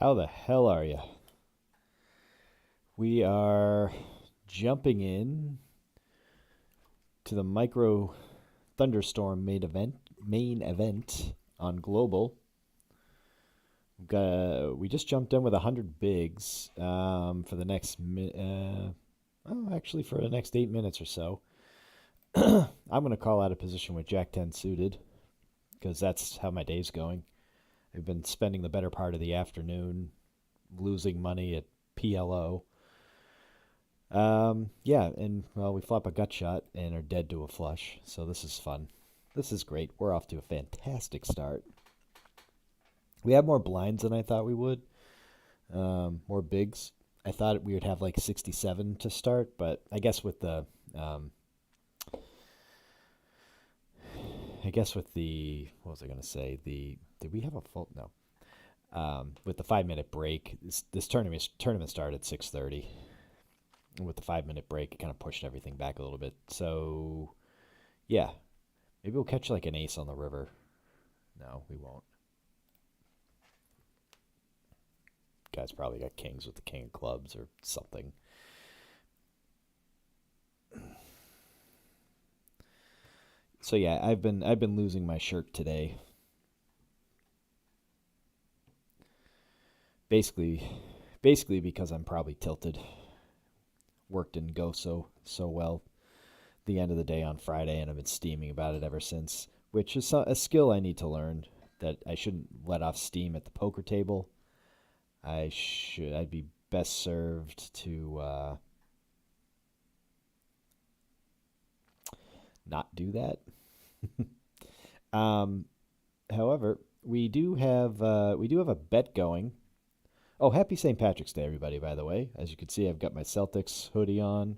How the hell are you? We are jumping in to the micro thunderstorm main event on global. We just jumped in with 100 bigs for the next actually for the next 8 minutes or so. I'm gonna call out a position with Jack 10 suited because that's how my day's going. I've been spending the better part of the afternoon losing money at PLO. Yeah, and well, we flop a gut shot and are dead to a flush, so this is fun. This is great. We're off to a fantastic start. We have more blinds than I thought we would. More bigs. I thought we would have like 67 to start, but I guess with the, what was I gonna say? Did we have a full? No. With the 5 minute break, this tournament started at 6:30. With the 5 minute break, it kind of pushed everything back a little bit. So, yeah, maybe we'll catch like an ace on the river. No, we won't. Guy's probably got kings with the king of clubs or something. So yeah, I've been losing my shirt today. Basically, basically because I'm probably tilted. Work didn't go so well the end of the day on Friday, and I've been steaming about it ever since, which is a skill I need to learn. That I shouldn't let off steam at the poker table. I'd be best served to not do that. um, However, we do have a bet going. Oh, happy St. Patrick's Day, everybody! By the way, as you can see, I've got my Celtics hoodie on.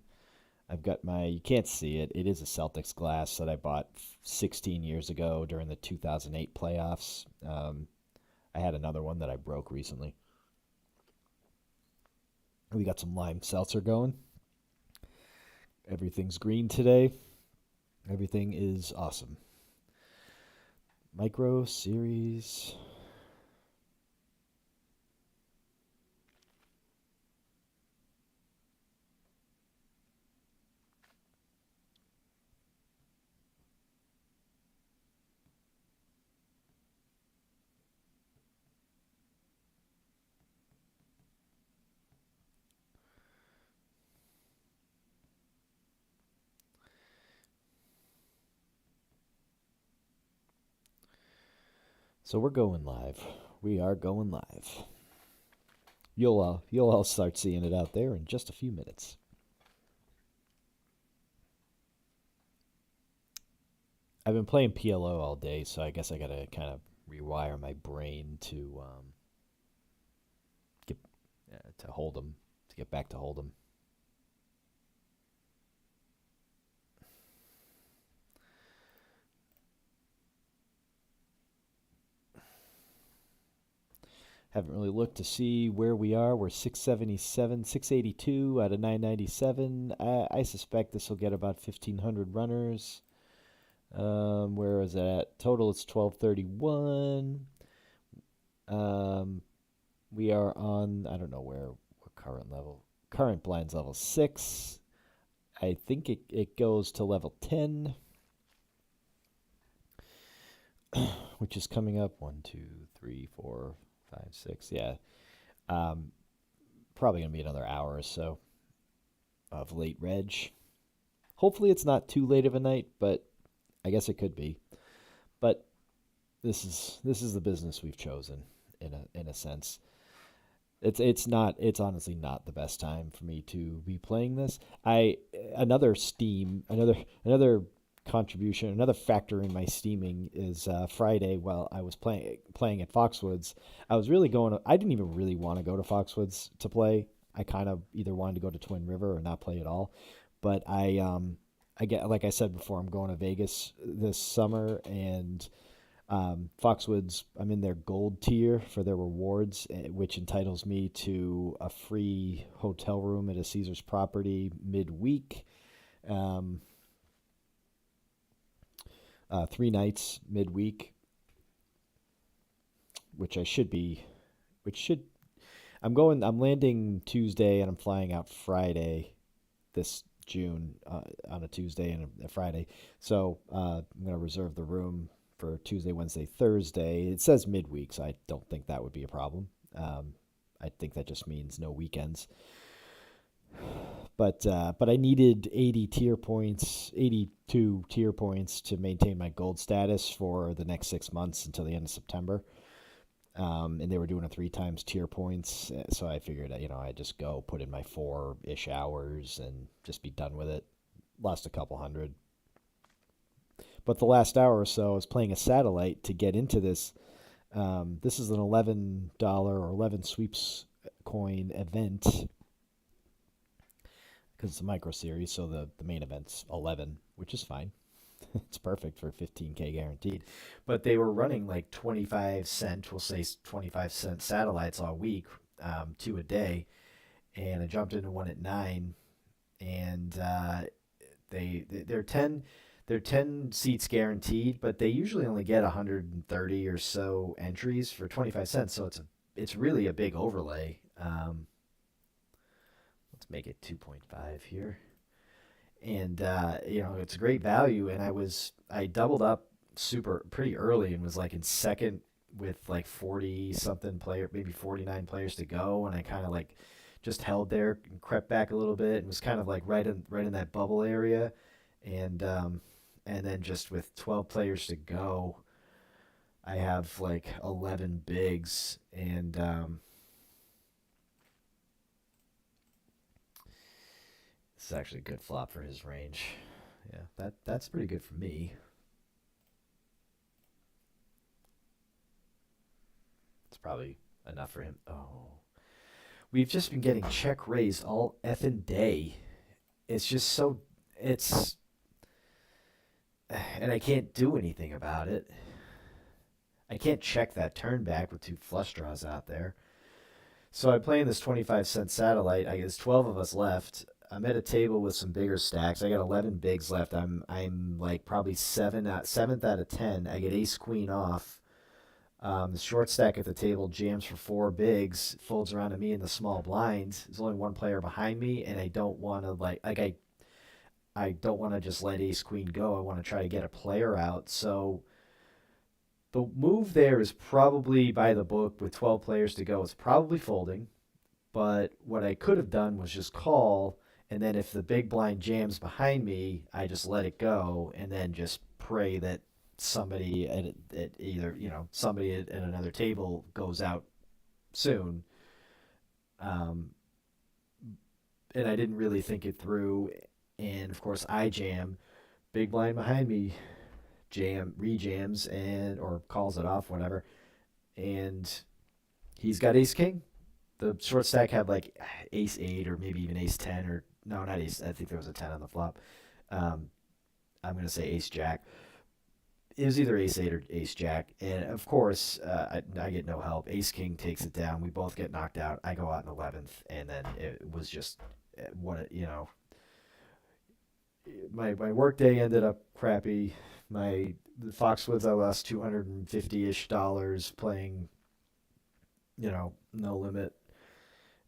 I've got my, you can't see it. It is a Celtics glass that I bought 16 years ago during the 2008 playoffs. I had another one that I broke recently. We got some lime seltzer going. Everything's green today. Everything is awesome. Micro series. So we're going live. We are going live. You'll all start seeing it out there in just a few minutes. I've been playing PLO all day, so I guess I gotta kind of rewire my brain to get to hold them, to get back to hold them. Haven't really looked to see where we are. We're 677, 682 out of 997. I suspect this will get about 1,500 runners. Where is it at? Total, it's 1231. We are on, I don't know what current level. Current blinds level 6. I think it goes to level 10, which is coming up. 1, 2, 3, 4, 5, 6. Yeah. Um, Probably going to be another hour or so of late reg. Hopefully it's not too late of a night, but I guess it could be. But this is the business we've chosen in a sense. It's honestly not the best time for me to be playing this. I another steam another contribution, another factor in my steaming is Friday while I was playing at Foxwoods. I was really going. I didn't even really want to go to Foxwoods to play. I kind of either wanted to go to Twin River or not play at all. But I get, like I said before, I'm going to Vegas this summer, and Foxwoods, I'm in their gold tier for their rewards, which entitles me to a free hotel room at a Caesar's property midweek. Um, 3 nights midweek, which I should be, which should I'm landing Tuesday and I'm flying out Friday this June on a Tuesday and a Friday. So I'm going to reserve the room for Tuesday, Wednesday, Thursday. It says midweek, so I don't think that would be a problem. I think that just means no weekends. But I needed 80 tier points, 82 tier points to maintain my gold status for the next 6 months until the end of September. And they were doing a 3 times tier points, so I figured I just go put in my 4-ish hours and just be done with it. Lost a couple hundred, but the last hour or so I was playing a satellite to get into this. This is an $11 or 11 sweeps coin event because it's a microseries, so the main event's 11, which is fine. It's perfect for 15K guaranteed. But they were running like 25 cent, we'll say 25-cent satellites all week, 2 a day, and I jumped into one at 9, and they're 10 seats guaranteed, but they usually only get 130 or so entries for 25 cents, so it's really a big overlay. Let's make it 2.5 here. And it's a great value. And I doubled up pretty early and was like in second with like 40 something player, maybe 49 players to go, and I kind of like just held there and crept back a little bit and was kind of like right in that bubble area, and then just with 12 players to go, I have like 11 bigs, and this is actually a good flop for his range. Yeah, that's pretty good for me. It's probably enough for him. Oh, we've just been getting check raised all effing day. It's just so it's and I can't do anything about it. I can't check that turn back with 2 flush draws out there. So I'm playing this 25-cent satellite. I guess 12 of us left. I'm at a table with some bigger stacks. I got 11 bigs left. I'm like probably seventh out of 10. I get ace queen off. The short stack at the table jams for 4 bigs, folds around to me in the small blind. There's only one player behind me, and I don't want to I don't want to just let ace queen go. I want to try to get a player out. So the move there is probably by the book with 12 players to go. It's probably folding. But what I could have done was just call, and then if the big blind jams behind me, I just let it go, and then just pray that somebody at either somebody at another table goes out soon. Um, and I didn't really think it through, and of course I jam, big blind behind me rejams and or calls it off, whatever, and he's got ace king. The short stack had like ace 8 or maybe even ace 10, or no, not ace. I think there was a 10 on the flop. Um, I'm going to say ace jack. It was either ace 8 or ace jack. And of course, I get no help. Ace king takes it down. We both get knocked out. I go out in 11th. And then it was just my work day ended up crappy. The Foxwoods, I lost 250-ish dollars playing, no limit.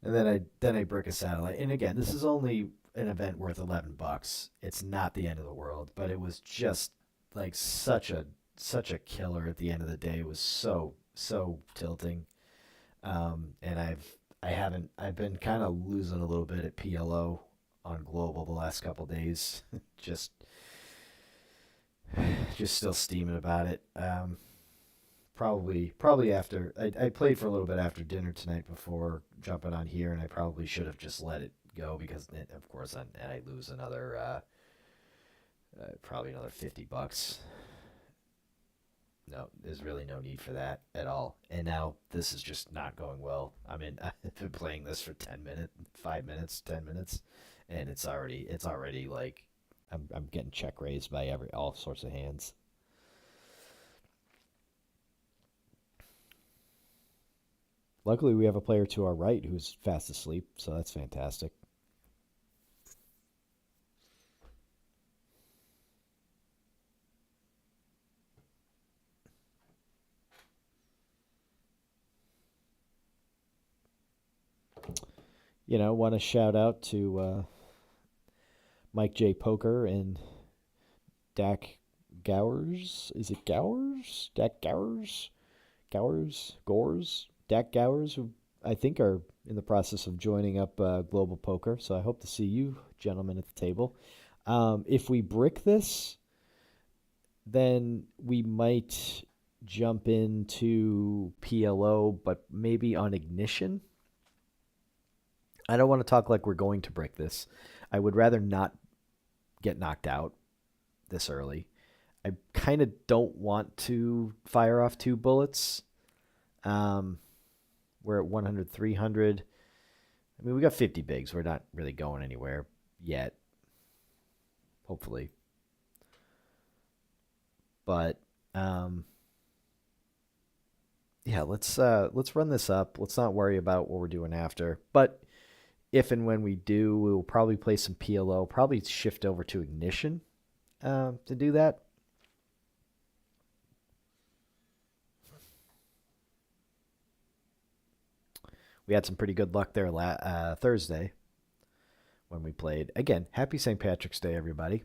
And then I brick a satellite. And again, this is only an event worth $11. It's not the end of the world, but it was just like such a killer at the end of the day. It was so tilting. And I've been kind of losing a little bit at PLO on global the last couple days. just still steaming about it. Probably after I played for a little bit after dinner tonight before jumping on here, and I probably should have just let it go because of course I lose another probably another $50. No, there's really no need for that at all. And now this is just not going well. I mean, I've been playing this for 10 minutes, 5 minutes, 10 minutes, and it's already like I'm getting check raised by all sorts of hands. Luckily, we have a player to our right who's fast asleep, so that's fantastic. Want to shout out to Mike J. Poker and Dak Gowers. Is it Gowers? Dak Gowers? Gores? Dak Gowers, who I think are in the process of joining up Global Poker. So I hope to see you gentlemen at the table. If we brick this, then we might jump into PLO, but maybe on ignition. I don't want to talk like we're going to break this. I would rather not get knocked out this early. I kind of don't want to fire off two bullets. Um, we're at 100, 300. I mean, we got 50 bigs. We're not really going anywhere yet, hopefully. But yeah, let's run this up. Let's not worry about what we're doing after. But if and when we do, we will probably play some PLO. Probably shift over to ignition to do that. We had some pretty good luck there Thursday when we played. Again, happy St. Patrick's Day, everybody.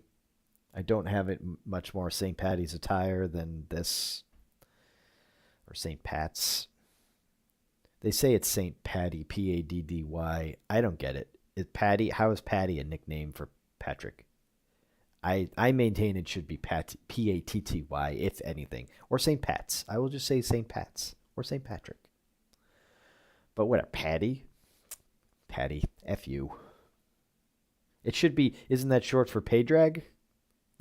I don't have it much more St. Patty's attire than this, or St. Pat's. They say it's St. Patty, Paddy. I don't get it. Patty? How is Patty a nickname for Patrick? I maintain it should be Patty, if anything, or St. Pat's. I will just say St. Pat's or St. Patrick. But whatever, Patty, F you. It should be. Isn't that short for pay drag?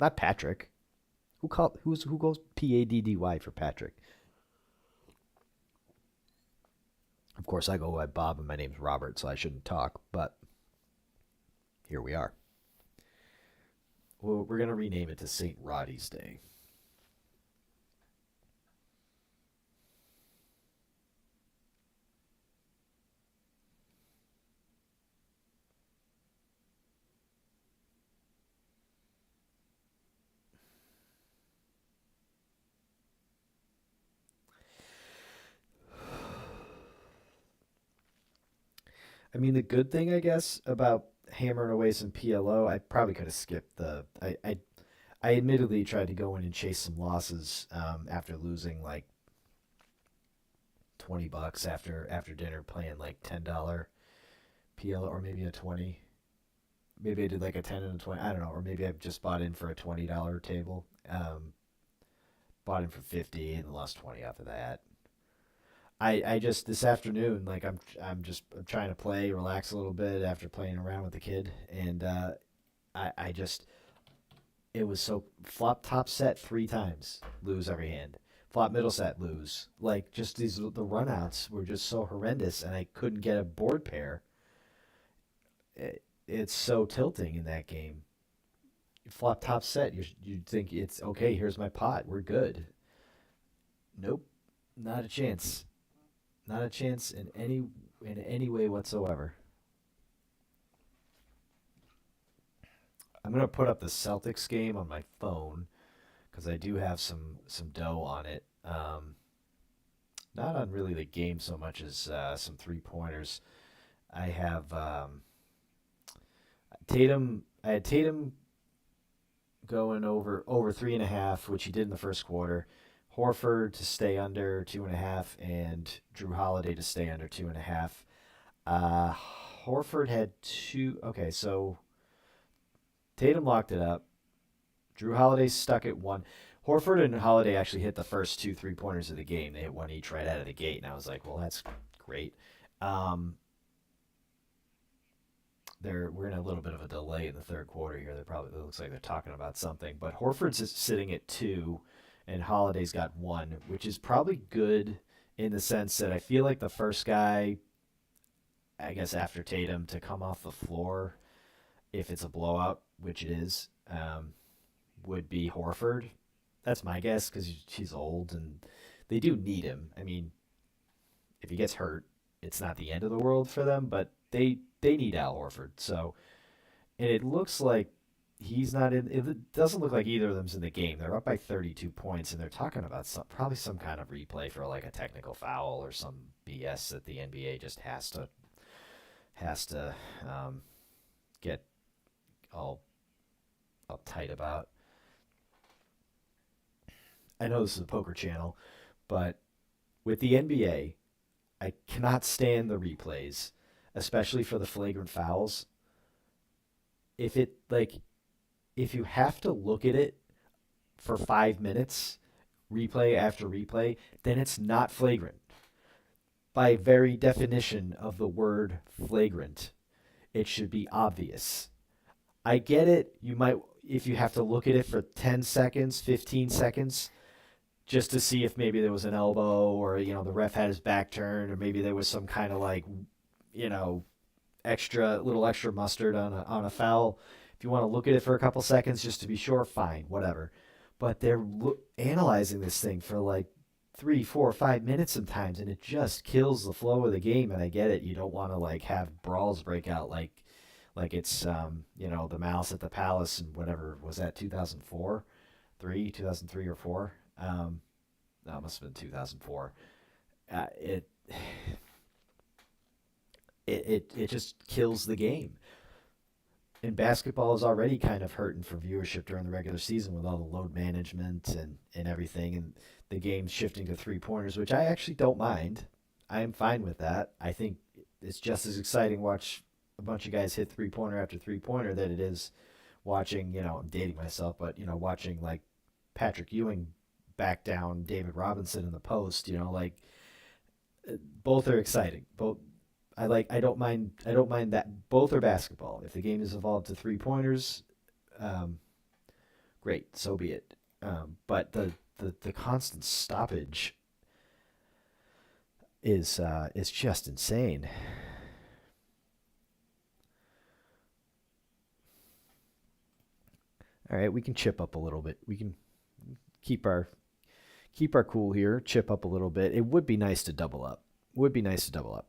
Not Patrick. Who goes Paddy for Patrick? Of course, I go by Bob, and my name's Robert, so I shouldn't talk. But here we are. Well, we're gonna rename it to St. Roddy's Day. I mean, the good thing, I guess, about hammering away some PLO, I probably could have skipped the. I admittedly tried to go in and chase some losses after losing like $20 after dinner, playing like $10 PLO, or maybe a 20. Maybe I did like a 10 and a 20. I don't know, or maybe I just bought in for a $20 table. Bought in for 50 and lost 20 after that. I just this afternoon, like I'm trying to play, relax a little bit after playing around with the kid, and I just it was so flop top set 3 times, lose every hand. Flop middle set, lose. Like just the runouts were just so horrendous, and I couldn't get a board pair. It's so tilting in that game. Flop top set, you'd think it's okay. Here's my pot, we're good. Nope, not a chance. Not a chance in any way whatsoever. I'm gonna put up the Celtics game on my phone because I do have some dough on it. Not on really the game so much as some 3 pointers. I have Tatum. I had Tatum going over 3.5, which he did in the first quarter. Horford to stay under 2.5, and Drew Holiday to stay under 2.5. Uh, Horford had two. Okay, so Tatum locked it up. Drew Holiday stuck at one. Horford and Holiday actually hit the first 2 3 pointers of the game. They hit one each right out of the gate, and I was like, well, that's great. Um, we're in a little bit of a delay in the third quarter here. It looks like they're talking about something, but Horford's sitting at two, and Holiday's got one, which is probably good in the sense that I feel like the first guy, I guess after Tatum, to come off the floor if it's a blowout, which it is, would be Horford. That's my guess because he's old and they do need him. I mean, if he gets hurt, it's not the end of the world for them, but they need Al Horford. So, and it looks like he's not in. It doesn't look like either of them's in the game. They're up by 32 points, and they're talking about probably some kind of replay for like a technical foul or some BS that the NBA just has to get all uptight about. I know this is a poker channel, but with the NBA, I cannot stand the replays, especially for the flagrant fouls. If it like if you have to look at it for 5 minutes, replay after replay, then it's not flagrant. By very definition of the word flagrant, it should be obvious. I get it. You might, if you have to look at it for 10 seconds, 15 seconds, just to see if maybe there was an elbow or, the ref had his back turned or maybe there was some kind of like, you know, little extra mustard on a foul. If you want to look at it for a couple seconds just to be sure, fine, whatever. But they're analyzing this thing for like 3, 4, 5 minutes sometimes, and it just kills the flow of the game. And I get it; you don't want to like have brawls break out like it's the Malice at the Palace and whatever was that 2003 or four. No, it must have been 2004. It it just kills the game. And basketball is already kind of hurting for viewership during the regular season with all the load management and everything, and the game shifting to 3 pointers, which I actually don't mind. I am fine with that. I think it's just as exciting to watch a bunch of guys hit 3 pointer after 3 pointer than it is watching, I'm dating myself, but, watching like Patrick Ewing back down David Robinson in the post, like both are exciting. Both I don't mind that both are basketball. If the game is evolved to 3 pointers, um, great, so be it. But the constant stoppage is just insane. All right, we can chip up a little bit. We can keep our keep our cool here, chip up a little bit. It would be nice to double up. Would be nice to double up.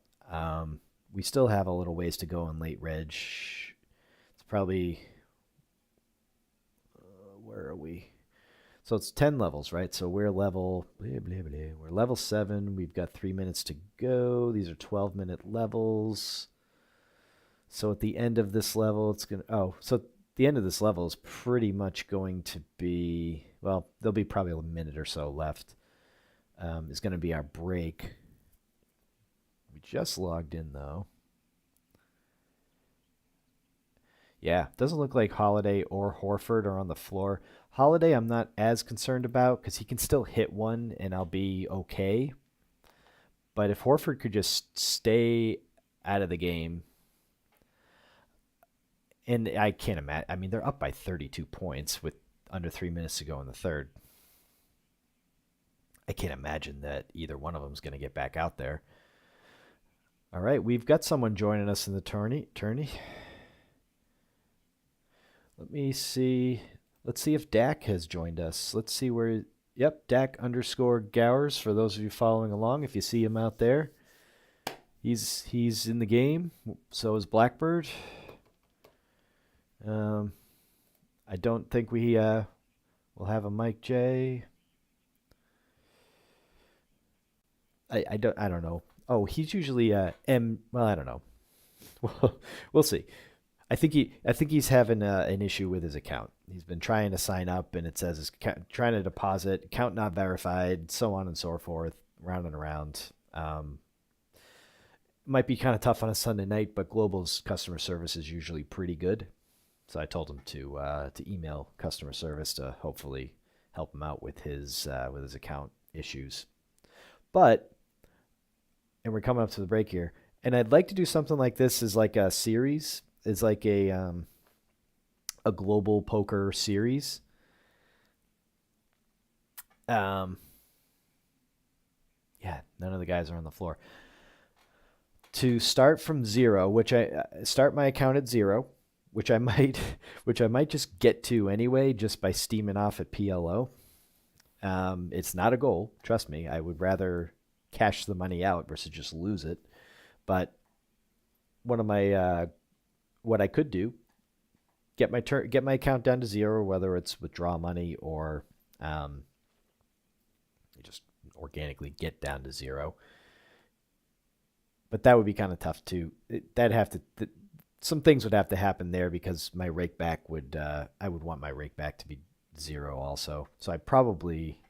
We still have a little ways to go in late reg. It's probably where are we? So it's 10 levels, right? So we're level blah, blah, blah. We're level 7. We've got 3 minutes to go. These are 12-minute levels. So at the end of this level, it's going to so the end of this level is pretty much going to be, well, there'll be probably a minute or so left. Is going to be our break. We just logged in though. Yeah, doesn't look like Holiday or Horford are on the floor. Holiday, I'm not as concerned about because he can still hit one and I'll be okay. But if Horford could just stay out of the game, and I can't imagine. I mean, they're up by 32 points with under 3 minutes to go in the third. I can't imagine that either one of them is going to get back out there. All right, we've got someone joining us in the tourney. Let me see. Let's see if Dak has joined us. Let's see where. Yep, Dak _ Gowers. For those of you following along, if you see him out there, he's in the game. So is Blackbird. I don't think we will have a Mike J. I don't know. Oh, he's usually M. Well, I don't know. We'll see. I think he's having an issue with his account. He's been trying to sign up, and it says his trying to deposit, account not verified, so on and so forth, round and around. Might be kind of tough on a Sunday night, but Global's customer service is usually pretty good. So I told him to email customer service to hopefully help him out with his account issues. But, and we're coming up to the break here, and I'd like to do something like this as like a series. It's like a global poker series. Yeah, none of the guys are on the floor. To start from zero, which I start my account at zero, which I might just get to anyway, just by steaming off at PLO. It's not a goal, trust me. I would rather cash the money out versus just lose it. But one of my what I could do, get my account down to zero, whether it's withdraw money or just organically get down to zero. but that would be kind of tough too. That'd have to some things would have to happen there because my rake back would I would want my rake back to be 0 also. So it'd probably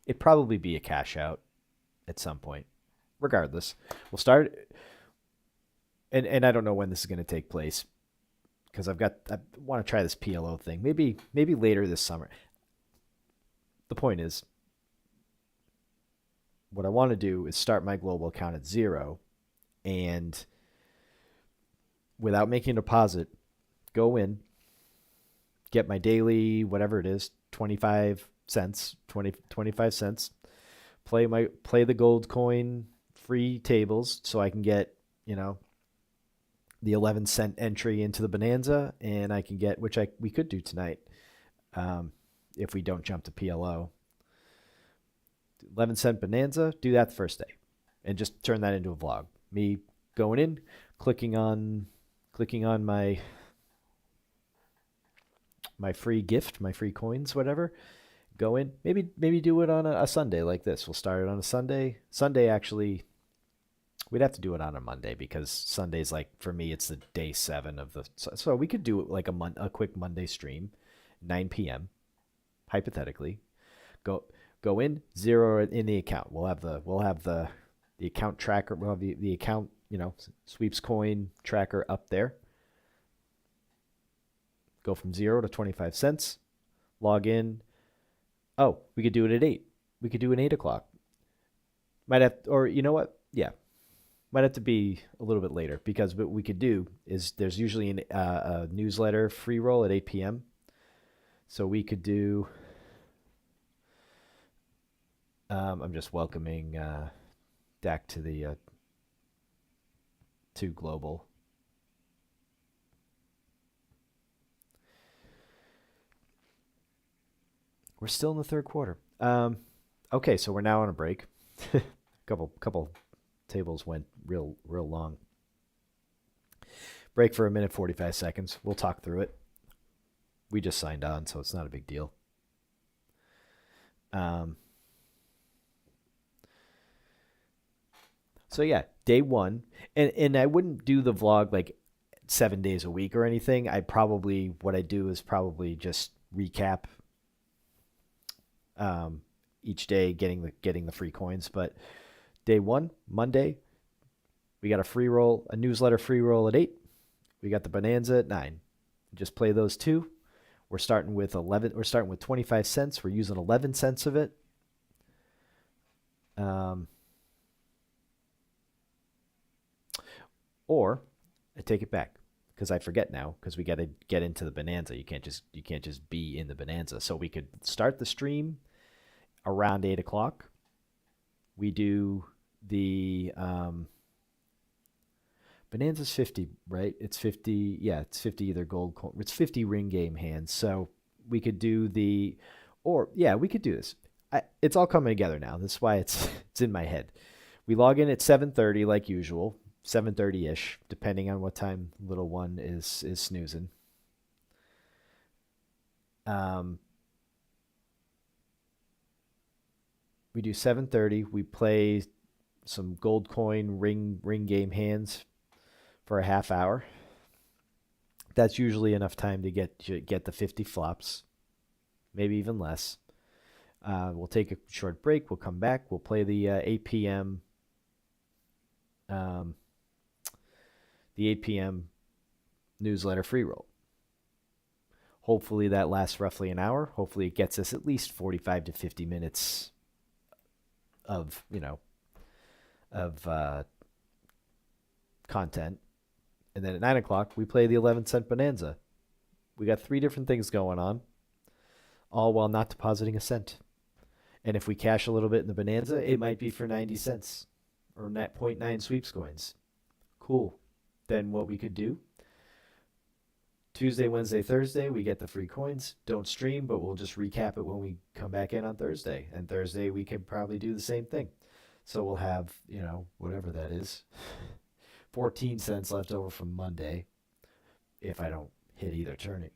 be a cash out at some point. Regardless, we'll start, and I don't know when this is going to take place because I want to try this PLO thing. Maybe later this summer. The point is, what I want to do is start my global account at 0 and without making a deposit, go in, get my daily, whatever it is, 25 cents, 25 cents, play the gold coin free tables so I can get, the 11-cent entry into the bonanza, and I can get, which we could do tonight, if we don't jump to PLO. 11-cent bonanza, do that the first day and just turn that into a vlog. Me going in, clicking on my free gift, my free coins, whatever. Go in, maybe do it on a Sunday like this. We'll start it on a Sunday. Sunday, actually, we'd have to do it on a Monday because Sunday's like, for me, it's the day 7 of the. So we could do it like a quick Monday stream, 9 p.m. hypothetically. Go in, 0 in the account. We'll have the account tracker. We'll have the account, sweeps coin tracker up there. Go from 0 to 25 cents. Log in. Oh, we could do it at 8. We could do an 8 o'clock. Might have, or you know what? Yeah, might have to be a little bit later because what we could do is there's usually a newsletter free roll at 8 p.m. So we could do. I'm just welcoming Dak to the to global. We're still in the third quarter. Okay, so we're now on a break. couple tables went real long. Break for 1:45. We'll talk through it. We just signed on, so it's not a big deal. So yeah, day 1, and I wouldn't do the vlog like 7 days a week or anything. What I do is probably just recap each day, getting the free coins. But day 1, Monday, we got a newsletter free roll at 8. We got the bonanza at 9. Just play those 2. We're starting with 25 cents. We're using 11 cents of it. Or I take it back because I forget now because we got to get into the bonanza. You can't just be in the bonanza. So we could start the stream around 8 o'clock. We do the bonanza's 50, right? It's 50. Yeah, it's 50 either gold. It's 50 ring game hands. So we could do we could do this. It's all coming together now. That's why it's in my head. We log in at 7:30 like usual. 7:30-ish, depending on what time little one is snoozing. We do 7:30. We play some gold coin ring game hands for a half hour. That's usually enough time to get the 50 flops, maybe even less. We'll take a short break. We'll come back. We'll play the 8 p.m. The 8 p.m. newsletter free roll. Hopefully that lasts roughly an hour. Hopefully it gets us at least 45 to 50 minutes of content. And then at 9 o'clock, we play the 11-cent bonanza. We got 3 different things going on, all while not depositing a cent. And if we cash a little bit in the bonanza, it might be for 90 cents or 0.9 sweeps coins. Cool. Then what we could do, Tuesday, Wednesday, Thursday, we get the free coins. Don't stream, but we'll just recap it when we come back in on Thursday. And Thursday, we can probably do the same thing. So we'll have, whatever that is, 14 cents left over from Monday if I don't hit either tourney,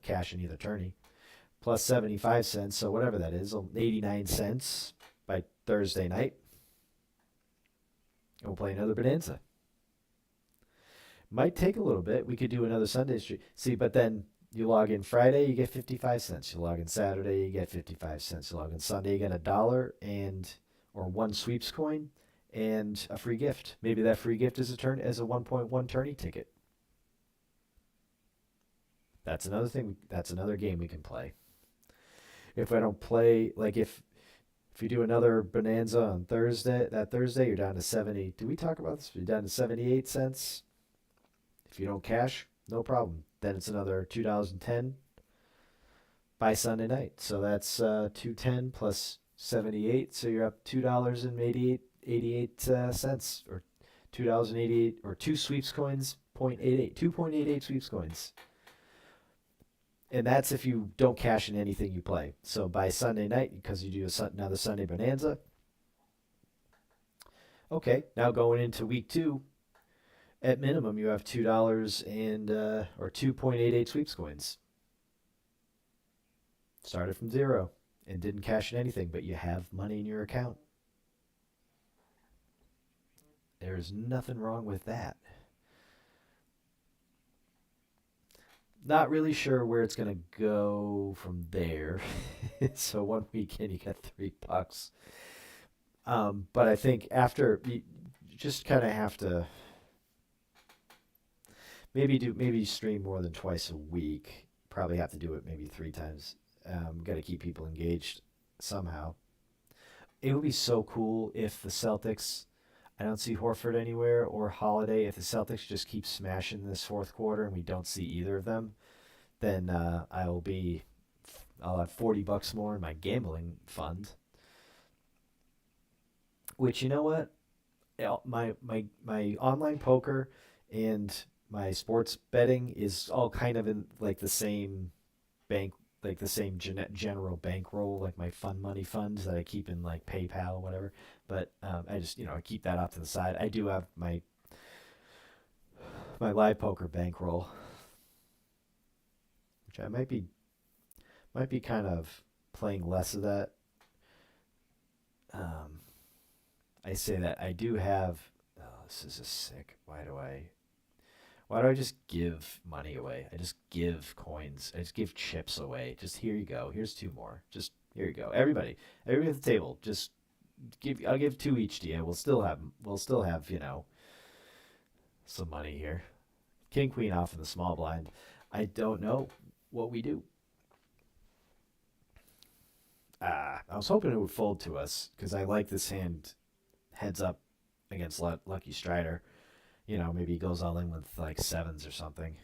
cash in either tourney, plus 75 cents. So whatever that is, 89 cents by Thursday night. and we'll play another Bonanza. Might take a little bit. We could do another Sunday stream. See, but then you log in Friday, you get 55 cents. You log in Saturday, you get 55 cents. You log in Sunday, you get $1 and or one sweeps coin and a free gift. Maybe that free gift is a turn as a 1.1 tourney ticket. That's another thing. That's another game we can play. If I don't play, like if you do another Bonanza on Thursday, that Thursday you're down to 70. Do we talk about this? You're down to 78 cents. If you don't cash, no problem. Then it's another $2.10 by Sunday night. So that's 210 plus 78. So you're up $2.88 cents, or $2.88, or two sweeps coins, 0.88, 2.88 sweeps coins. And that's if you don't cash in anything you play. So by Sunday night, because you do another Sunday Bonanza, okay, now going into week two, at minimum you have $2 and or 2.88 sweeps coins. Started from zero and didn't cash in anything, but you have money in your account. There's nothing wrong with that. Not really sure where it's gonna go from there. So one weekend you got $3. But I think after you just kind of have to maybe stream more than twice a week. Probably have to do it maybe three times. Got to keep people engaged somehow. It would be so cool if the Celtics. I don't see Horford anywhere or Holiday. If the Celtics just keep smashing this fourth quarter and we don't see either of them, then I'll have $40 more in my gambling fund. Which, you know what, my online poker and my sports betting is all kind of in like the same bank, like the same general bankroll, like my fun money funds that I keep in like PayPal or whatever. But I just I keep that off to the side. I do have my live poker bankroll, which I might be kind of playing less of that. Um, I say that I do have. Oh, this is just sick. Why do I just give money away? I just give coins. I just give chips away. Just here you go. Here's two more. Just here you go. Everybody at the table. Just give. I'll give two each to you. We'll still have some money here. King queen off in the small blind. I don't know what we do. I was hoping it would fold to us because I like this hand heads up against Lucky Strider. Maybe he goes all in with like sevens or something.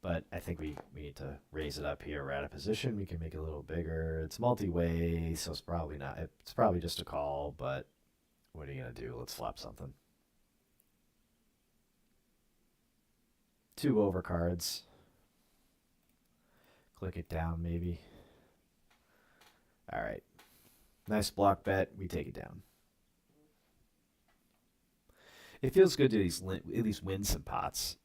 But I think we need to raise it up here. We're out of position. We can make it a little bigger. It's multi-way, so it's probably not. It's probably just a call, but what are you going to do? Let's flop something. Two overcards. Click it down, maybe. All right. Nice block bet. We take it down. It feels good to at least win some pots.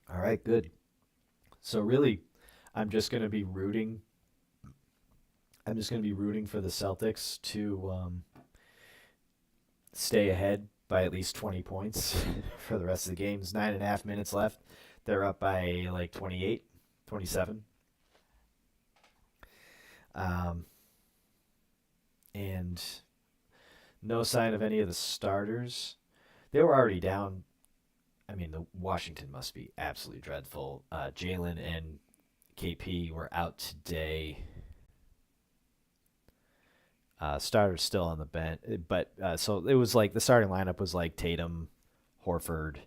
All right, good. So really, I'm just going to be rooting. I'm just going to be rooting for the Celtics to stay ahead by at least 20 points for the rest of the games. 9.5 minutes left. They're up by like 28, 27. Um, and no sign of any of the starters. They were already down. I mean, the Washington must be absolutely dreadful. Jalen and KP were out today. Starters still on the bench, but so it was like the starting lineup was like Tatum, Horford,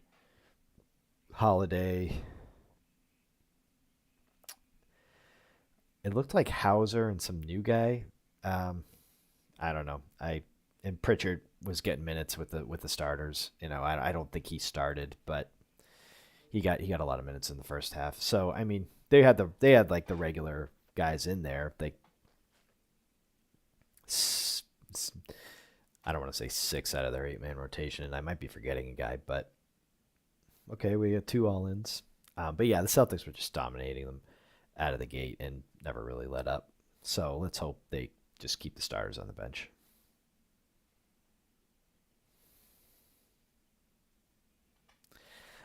Holiday. It looked like Hauser and some new guy. Um, I don't know. And Pritchard was getting minutes with the starters. I don't think he started, but he got a lot of minutes in the first half. So I mean, they had like the regular guys in there. S- I don't want to say 6 out of their 8-man rotation, and I might be forgetting a guy, but okay, we got 2 all-ins. But yeah, the Celtics were just dominating them out of the gate and never really let up. So let's hope they just keep the starters on the bench.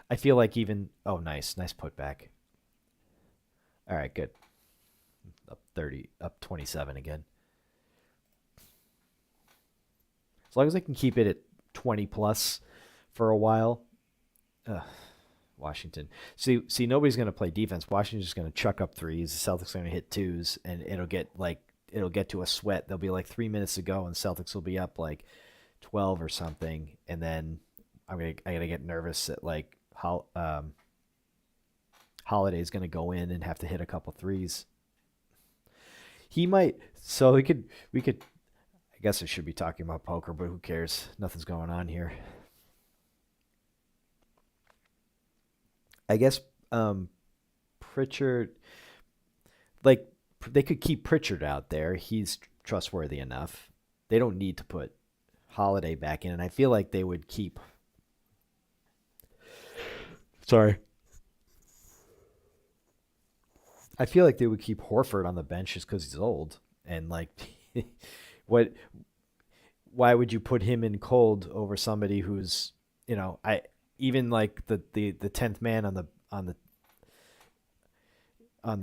I feel like even oh nice putback. All right, good. Up 30, up 27 again. As long as they can keep it at 20 plus for a while. Ugh, Washington. See, nobody's going to play defense. Washington's just going to chuck up threes. The Celtics are going to hit twos, and it'll get to a sweat. There'll be like 3 minutes to go, and the Celtics will be up like 12 or something, and then I gotta get nervous that like Holiday's going to go in and have to hit a couple threes. He might. So we could. I guess I should be talking about poker, but who cares? Nothing's going on here. I guess Pritchard, like they could keep Pritchard out there. He's trustworthy enough. They don't need to put Holiday back in, and I feel like they would keep. Sorry. I feel like they would keep Horford on the bench just because he's old, and like, what? Why would you put him in cold over somebody who's I even like the 10th man on the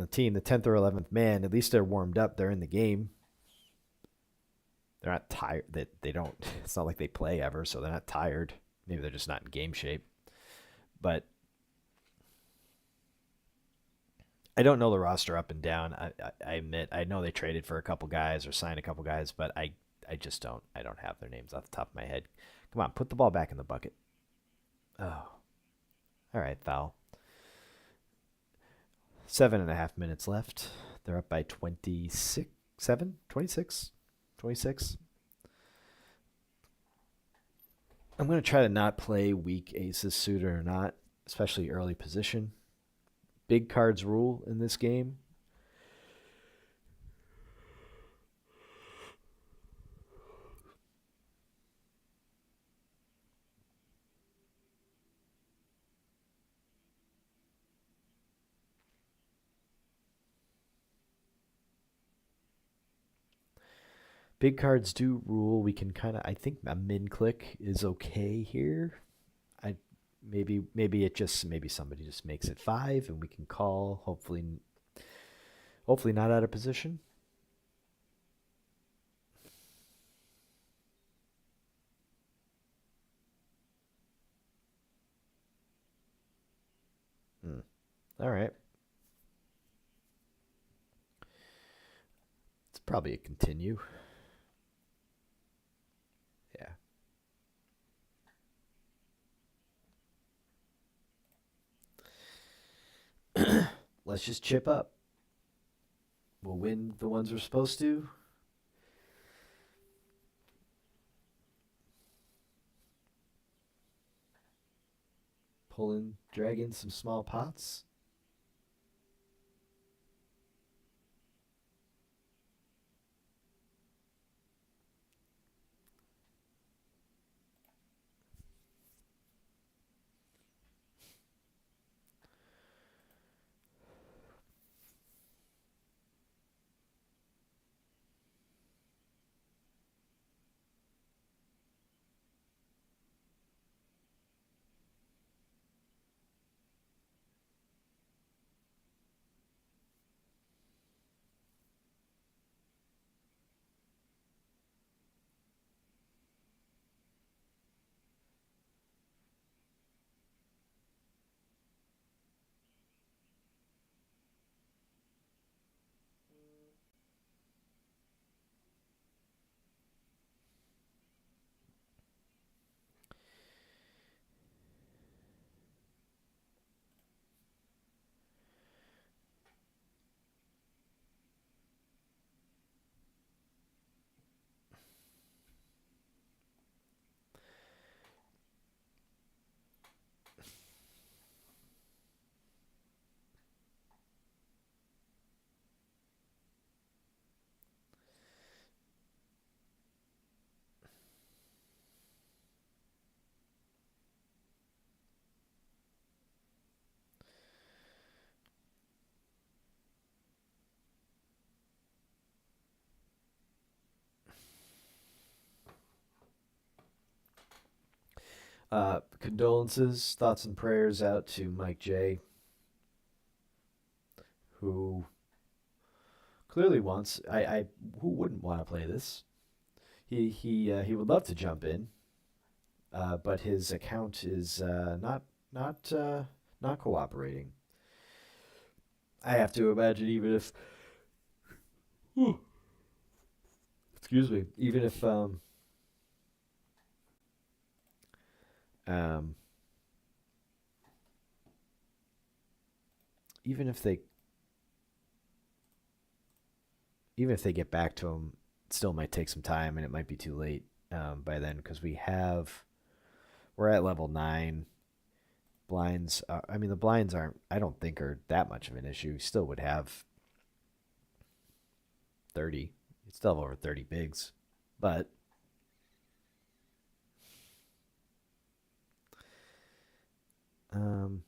team, the 10th or 11th man. At least they're warmed up. They're in the game. They're not tired. They don't. It's not like they play ever, so they're not tired. Maybe they're just not in game shape. But I don't know the roster up and down. I admit I know they traded for a couple guys or signed a couple guys, but I just don't. I don't have their names off the top of my head. Come on, put the ball back in the bucket. Oh, all right, foul. 7.5 minutes left. They're up by 26, 7, 26, 26. I'm going to try to not play weak aces suited or not, especially early position. Big cards rule in this game. Big cards do rule. We can kind of. I think a min click is okay here. I maybe somebody just makes it 5 and we can call. Hopefully not out of position. Hmm. All right. It's probably a continue. Yeah. Let's just chip up. We'll win the ones we're supposed to. Pull in, drag in some small pots. Condolences, thoughts and prayers out to Mike J, who clearly wants. I who wouldn't want to play this? He would love to jump in, but his account is not not cooperating. I have to imagine even if excuse me, um even if they even if they get back to him, it still might take some time, and it might be too late by then because we're at level 9 blinds. I mean, the blinds aren't. I don't think are that much of an issue. You still would have 30. You still have over 30 bigs, but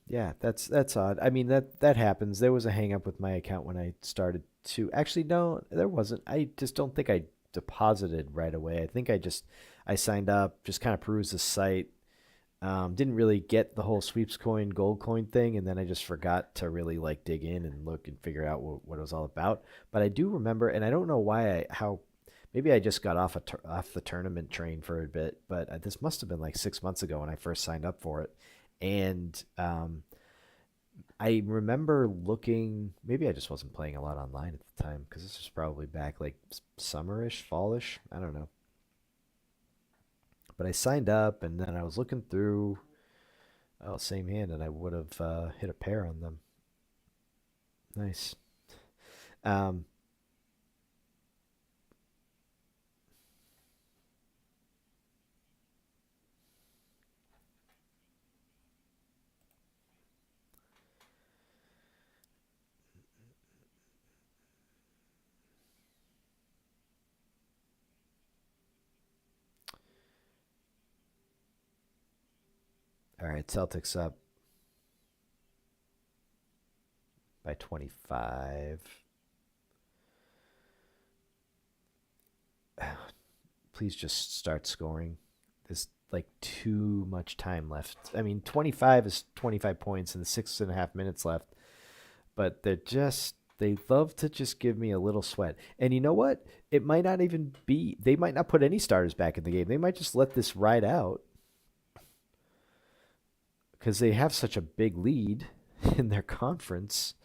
yeah, that's odd. I mean that happens. There was a hang up with my account when I started to. Actually, no, there wasn't. I just don't think I deposited right away. I think I signed up, just kind of perused the site. Didn't really get the whole sweeps coin, gold coin thing, and then I just forgot to really like dig in and look and figure out what it was all about. But I do remember, and I don't know why how. Maybe I just got off the tournament train for a bit, but this must have been like 6 months ago when I first signed up for it, and I remember looking. Maybe I just wasn't playing a lot online at the time because this was probably back like summerish, fallish. I don't know. But I signed up and then I was looking through. Oh, same hand, and I would have hit a pair on them. Nice. Um, all right, Celtics up by 25. Please just start scoring. There's like too much time left. I mean, 25 is 25 points and 6.5 minutes left, but they love to just give me a little sweat. And you know what? It might not even be, they might not put any starters back in the game. They might just let this ride out because they have such a big lead in their conference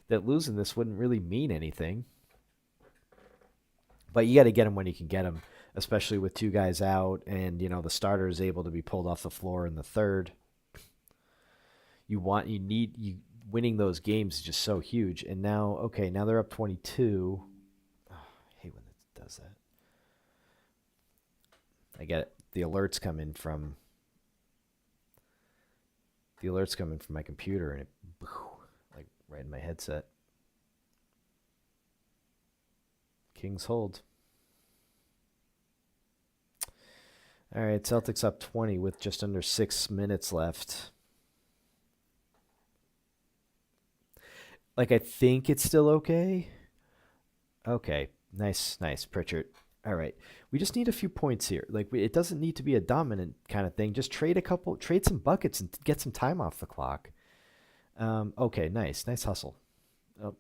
that losing this wouldn't really mean anything. But you got to get them when you can get them, especially with two guys out, and the starter is able to be pulled off the floor in the third. You winning those games is just so huge. And now, okay, now they're up 22. Oh, I hate when it does that. I get it. The alerts come in from my computer, and it like right in my headset. Kings hold. All right, Celtics up 20 with just under 6 minutes left. Like, I think it's still okay. Okay, nice, Pritchard. All right, we just need a few points here. Like, it doesn't need to be a dominant kind of thing. Just trade some buckets, and get some time off the clock. Okay, nice hustle. Oh,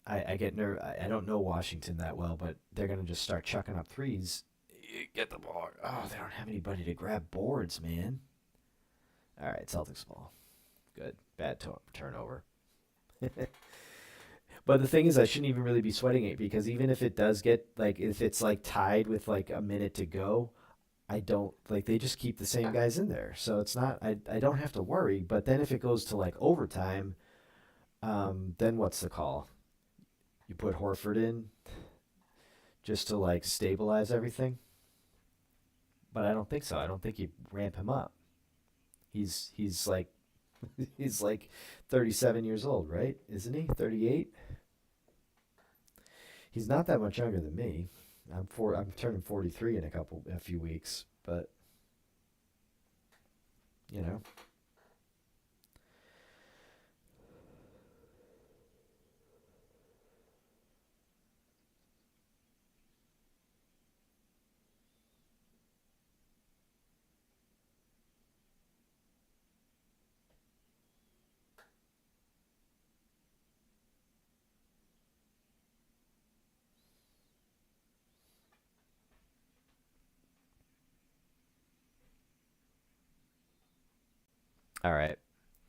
I get nervous. I don't know Washington that well, but they're gonna just start chucking up threes. Get the ball. Oh, they don't have anybody to grab boards, man. All right, Celtics ball. Good. Bad turnover. But the thing is, I shouldn't even really be sweating it because even if it does get like if it's like tied with like a minute to go, I don't like they just keep the same guys in there, so it's not I don't have to worry. But then if it goes to like overtime, then what's the call? You put Horford in just to like stabilize everything, but I don't think so. I don't think you ramp him up. He's like he's like 37 years old, right? Isn't he? 38. He's not that much younger than me. I'm turning 43 in a few weeks, but you know. All right.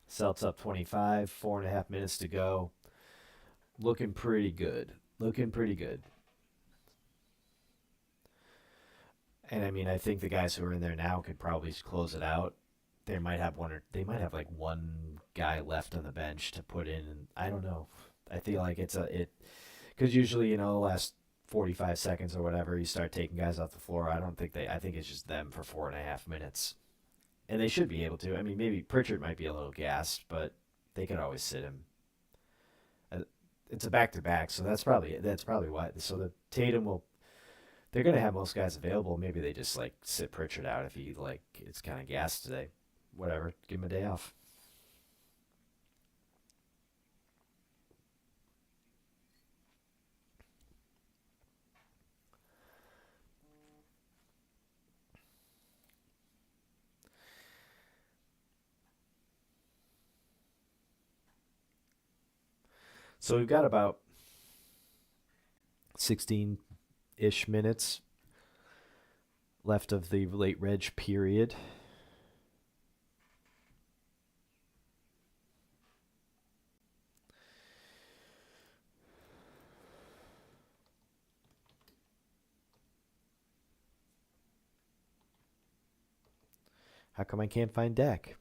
Celts up 25, 4.5 minutes to go. Looking pretty good. Looking pretty good. And I mean, I think the guys who are in there now could probably close it out. They might have like one guy left on the bench to put in, and I don't know. I feel like because usually the last 45 seconds or whatever you start taking guys off the floor. I think it's just them for 4.5 minutes, and they should be able to. I mean, maybe Pritchard might be a little gassed, but they could always sit him. Uh, It's a back to back, so that's probably why. So the Tatum will they're gonna have most guys available. Maybe they just like sit Pritchard out if he like it's kind of gas today. Whatever, give him a day off. So we've got about 16-ish minutes left of the late reg period. How come I can't find Dak?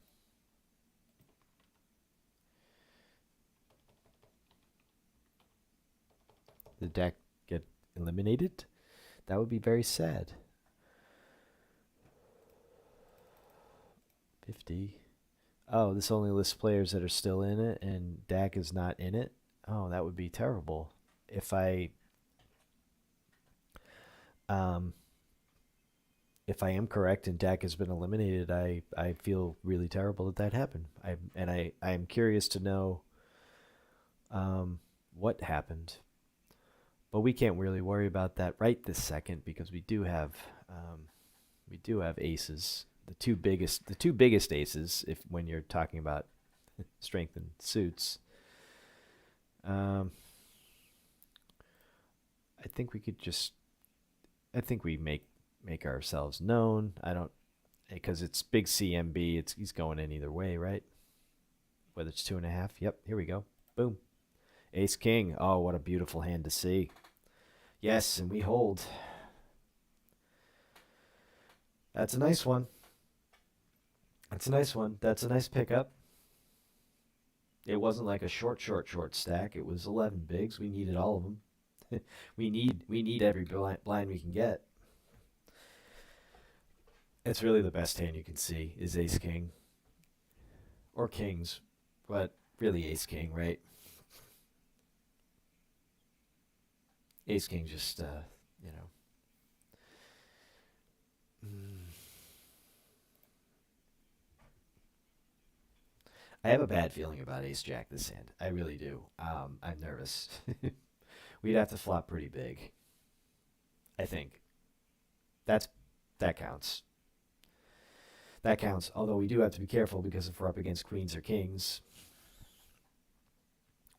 Did Dak get eliminated? That would be very sad. 50. Oh, this only lists players that are still in it, and Dak is not in it. Oh, that would be terrible. If I um, if I am correct and Dak has been eliminated, I feel really terrible that that happened. I'm curious to know what happened, but we can't really worry about that right this second because we do have aces. The two biggest aces, if when you're talking about strength and suits. Um, I think we could just. I think we make ourselves known. I don't because it's big CMB. He's going in either way, right? Whether it's 2.5. Yep. Here we go. Boom. Ace King. Oh, what a beautiful hand to see. Yes, and we hold. That's a nice one. That's a nice one. That's a nice pickup. It wasn't like a short stack. It was 11 bigs. We needed all of them. we need every blind we can get. It's really the best hand you can see is Ace King or Kings, but really Ace King, right? Ace King just you know. Mm. I have a bad feeling about Ace Jack this hand. I really do. I'm nervous. We'd have to flop pretty big. I think that's that counts. That counts. Although we do have to be careful because if we're up against queens or kings,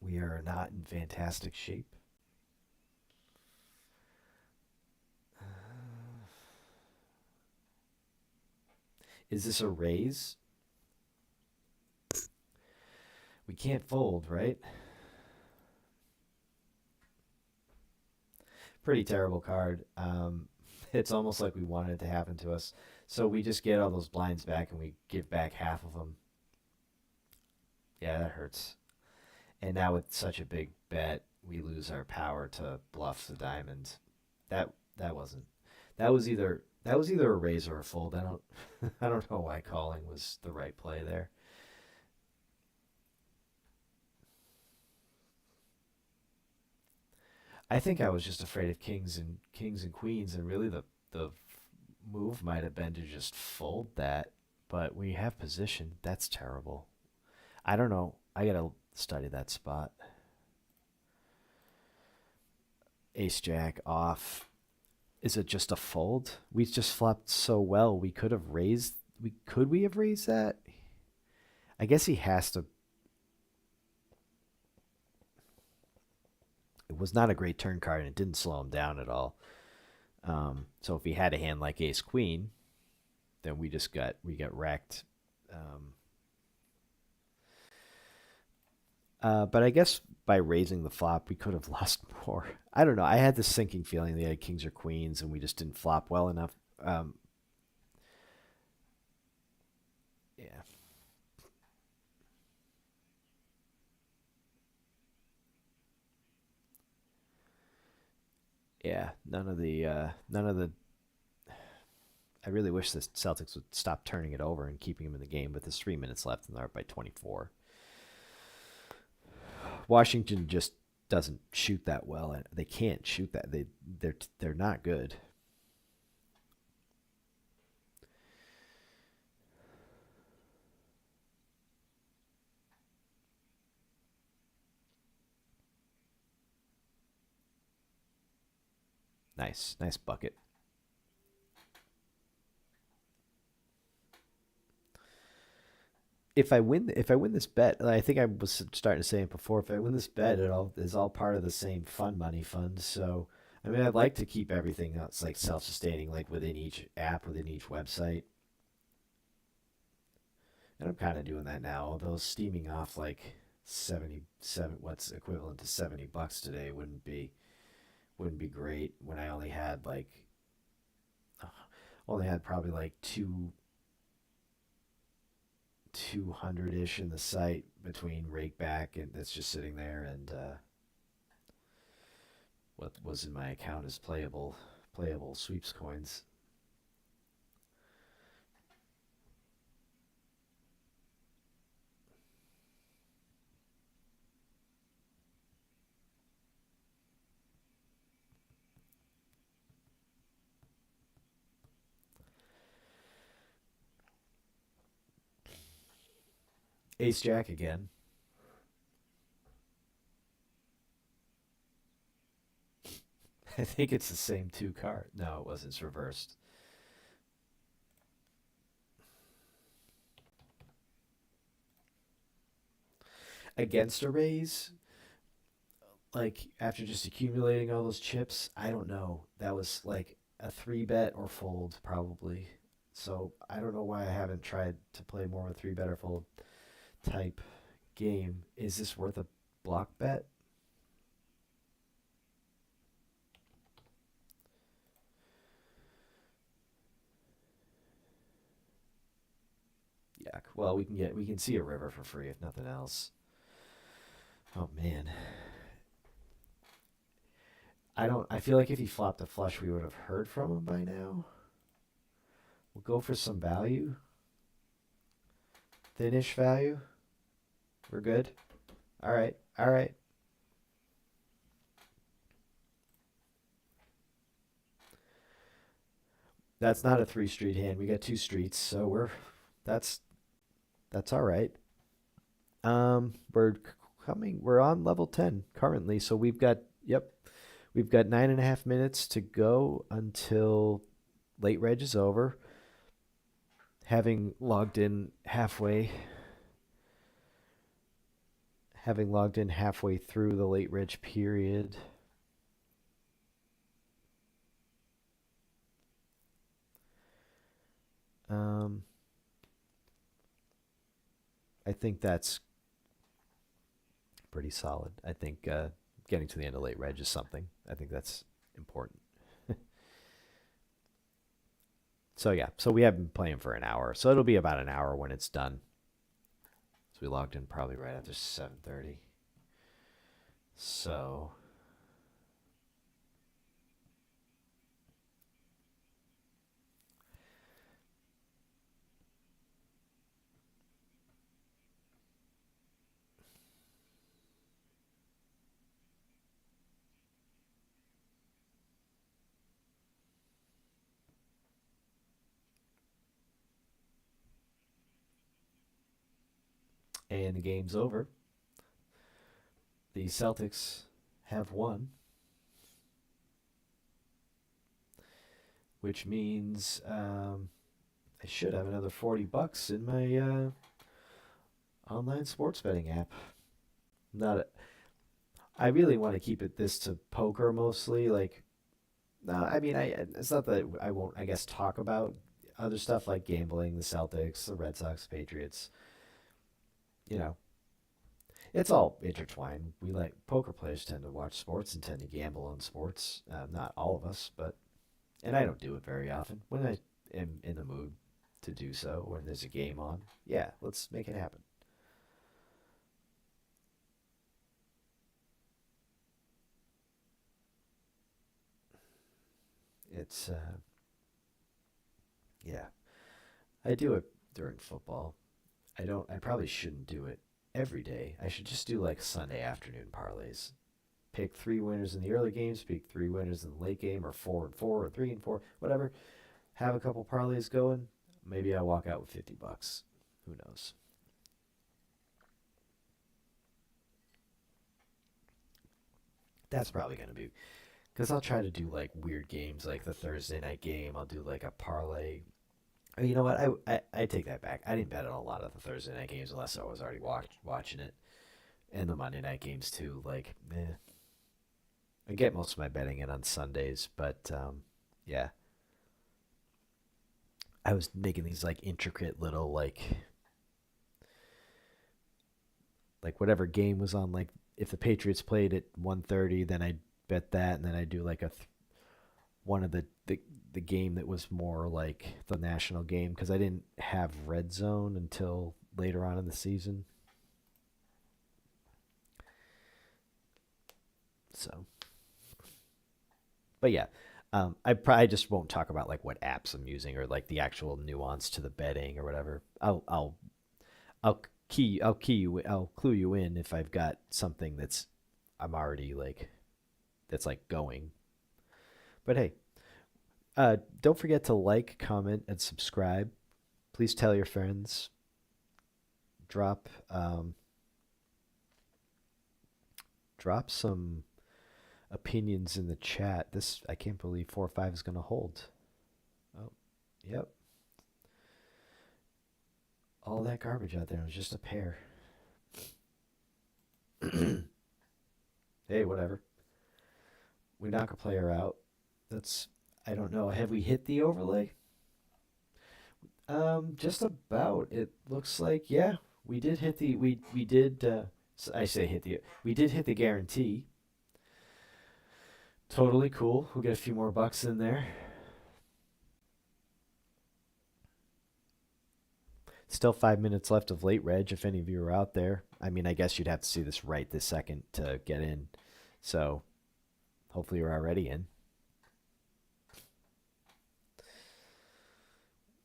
we are not in fantastic shape. Is this a raise? We can't fold, right? Pretty terrible card. It's almost like we wanted it to happen to us. So we just get all those blinds back and we give back half of them. Yeah, that hurts. And now with such a big bet, we lose our power to bluff the diamond. That wasn't. That was either a raise or a fold. I don't I don't know why calling was the right play there. I think I was just afraid of kings and queens, and really the move might have been to just fold that. But we have position. That's terrible. I don't know. I gotta study that spot. Ace Jack off. Is it just a fold? We just flopped so well. We could have raised. We have raised that? I guess he has to. It was not a great turn card, and it didn't slow him down at all. So if he had a hand like Ace Queen, then we got wrecked. Um, But I guess by raising the flop, we could have lost more. I don't know. I had this sinking feeling they had kings or queens, and we just didn't flop well enough. Um, yeah, yeah. None of the. I really wish the Celtics would stop turning it over and keeping them in the game. But there's 3 minutes left, and they're up by 24. Washington just doesn't shoot that well, and they can't shoot that. They're not good. Nice, nice bucket. If I win this bet, I think I was starting to say it before. If I win this bet, it all is all part of the same fun money fund. So, I mean, I'd like to keep everything else like self-sustaining, like within each app, within each website, and I'm kind of doing that now. Although steaming off like 77, what's equivalent to $70 today, wouldn't be great when I only had probably like 200 ish in the site between rakeback and that's just sitting there and what was in my account is playable sweeps coins. Ace Jack again. I think it's the same two card. No, it wasn't. It's reversed. Against a raise, like after just accumulating all those chips, I don't know. That was like a three bet or fold probably. So I don't know why I haven't tried to play more of a three bet or fold type game. Is this worth a block bet? Yeah. Well, we can see a river for free if nothing else. Oh man, I don't. I feel like if he flopped a flush, we would have heard from him by now. We'll go for some value, thin-ish value. We're good. All right, all right. That's not a three street hand. We got two streets, so that's that's all right. We're coming. We're on level 10 currently, so we've got yep, we've got 9.5 minutes to go until late reg is over. Having logged in halfway, having logged in halfway through the late reg period. Um, I think that's pretty solid. I think getting to the end of late reg is something. I think that's important. So yeah, so we have been playing for an hour, so it'll be about an hour when it's done. So we logged in probably right after 7:30. So and the game's over. The Celtics have won, which means I should have another $40 in my online sports betting app. Not a, I really want to keep it this to poker mostly. Like, no, I mean, it's not that I won't. I guess talk about other stuff like gambling, the Celtics, the Red Sox, Patriots. You know, It's all intertwined. We like poker players tend to watch sports and tend to gamble on sports. Not all of us, but and I don't do it very often. When I am in the mood to do so, when there's a game on, yeah, let's make it happen. It's yeah, I do it during football. I don't. I probably shouldn't do it every day. I should just do like Sunday afternoon parlays. Pick three winners in the early games, pick three winners in the late game, or 4 and 4, or 3 and 4, whatever. Have a couple parlays going. Maybe I walk out with $50. Who knows? That's probably gonna be because I'll try to do like weird games, like the Thursday night game. I'll do like a parlay. Oh, you know what? I take that back. I didn't bet on a lot of the Thursday night games unless I was already watching it, and the Monday night games too. Like, I get most of my betting in on Sundays, but yeah, I was making these like intricate little like whatever game was on. Like if the Patriots played at 1:30, then I bet that, and then I do like one of the game that was more like the national game because I didn't have red zone until later on in the season. So, but yeah, I probably just won't talk about like what apps I'm using or like the actual nuance to the betting or whatever. I'll I'll clue you in if I've got something that's I'm already like that's like going. But hey, don't forget to like, comment, and subscribe. Please tell your friends. Drop drop some opinions in the chat. This I can't believe 4 or 5 is going to hold. Oh, yep. All that garbage out there was just a pair. Hey, whatever. We knock a player out. That's I don't know. Have we hit the overlay? Just about. It looks like yeah. We did hit the we did. I say hit the we did hit the guarantee. Totally cool. We'll get a few more bucks in there. Still 5 minutes left of late reg. If any of you are out there, I mean, I guess you'd have to see this right this second to get in. So hopefully you're already in.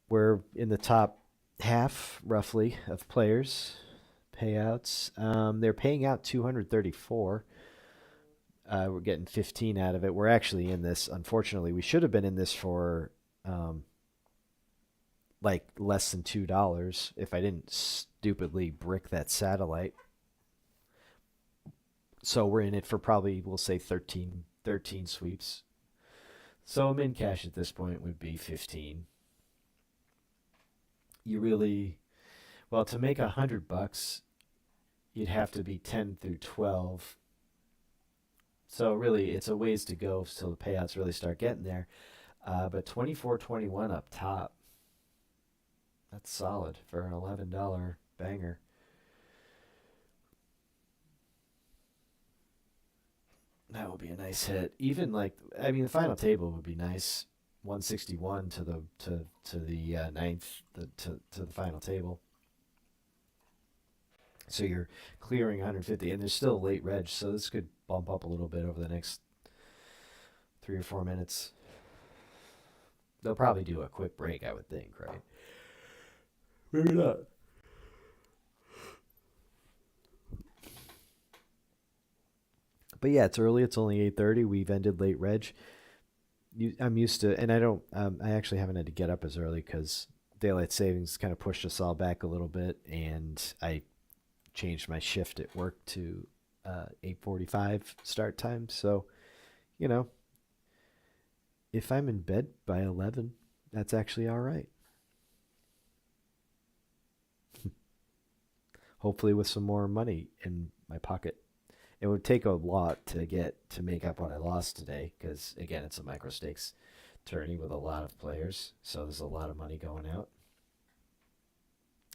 We're in the top half, roughly, of players payouts. They're paying out 234. We're getting 15 out of it. We're actually in this. Unfortunately, we should have been in this for like less than $2 if I didn't stupidly brick that satellite. So we're in it for probably we'll say 13 sweeps. So a min cash at this point would be 15. You really well to make $100, you'd have to be 10 through 12. So really, it's a ways to go till the payouts really start getting there. But 24.21 up top, that's solid for an $11 banger. That would be a nice hit. Even like I mean, the final table would be nice. 161 to the ninth to the final table. So you're clearing 150, and there's still late reg, so this could bump up a little bit over the next 3 or 4 minutes. They'll probably do a quick break, I would think, right? Maybe not. But yeah, it's early. It's only 8:30. We've ended late reg. I'm used to, and I don't. I actually haven't had to get up as early because daylight savings kind of pushed us all back a little bit, and I changed my shift at work to 8:45 start time. So you know, if I'm in bed by 11, that's actually all right. Hopefully, with some more money in my pocket. It would take a lot to get to make up what I lost today because again, it's a micro stakes tourney with a lot of players, so there's a lot of money going out.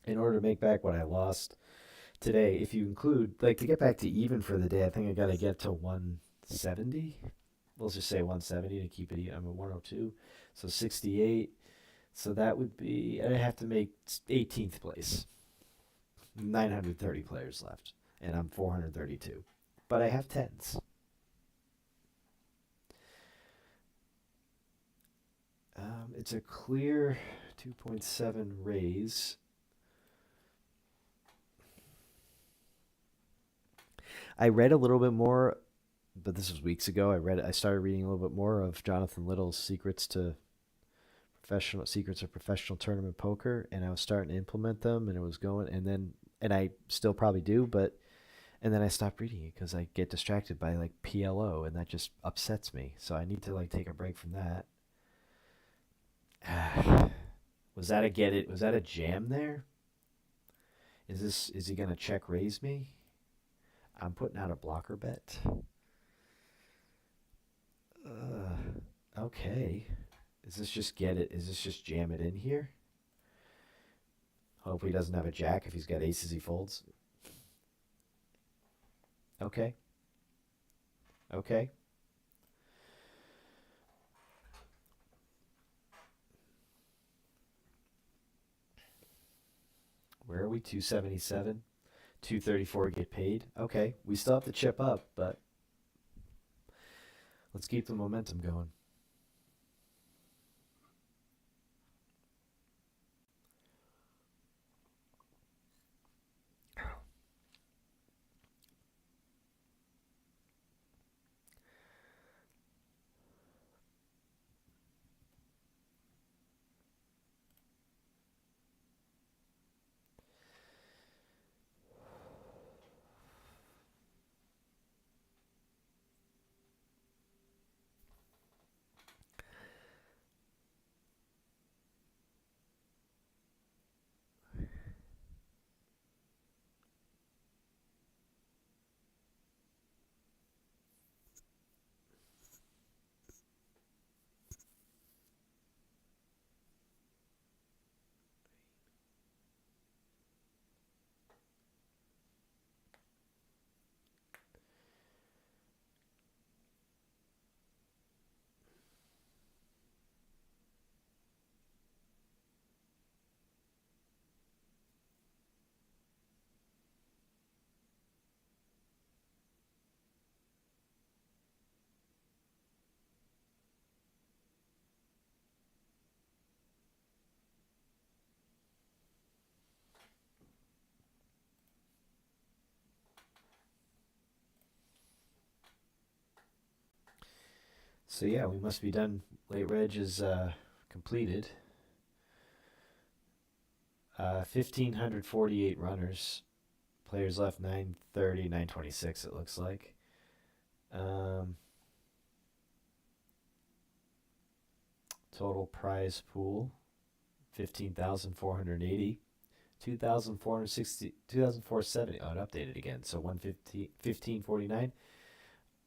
In order to make back what I lost, today, if you include, like, to get back to even for the day, I think I got to get to 170. Let's just say 170 to keep it even. I'm at 102. So 68. So that would be, I'd have to make 18th place. 930 players left. And I'm 432. But I have tens. It's a clear 2.7 raise. I read a little bit more, but this was weeks ago. I started reading a little bit more of Jonathan Little's secrets of professional tournament poker, and I was starting to implement them, and it was going, and I still probably do, but and then I stopped reading it because I get distracted by like PLO, and that just upsets me. So I need to like take a break from that. Was that a get it? Was that a jam there? Is he gonna check raise me? I'm putting out a blocker bet. Okay. Is this just get it? Is this just jam it in here? Hope he doesn't have a jack. If he's got aces, he folds. Okay. Okay. Where are we? 277? 234 get paid? Okay. We still have to chip up, but let's keep the momentum going. So yeah, we must be done. Late reg is completed. 1,548 runners. Players left 930, 926. It looks like. Um, Total prize pool 15,480. 2,460, 2,470. Oh, it updated again. So 150, 1549.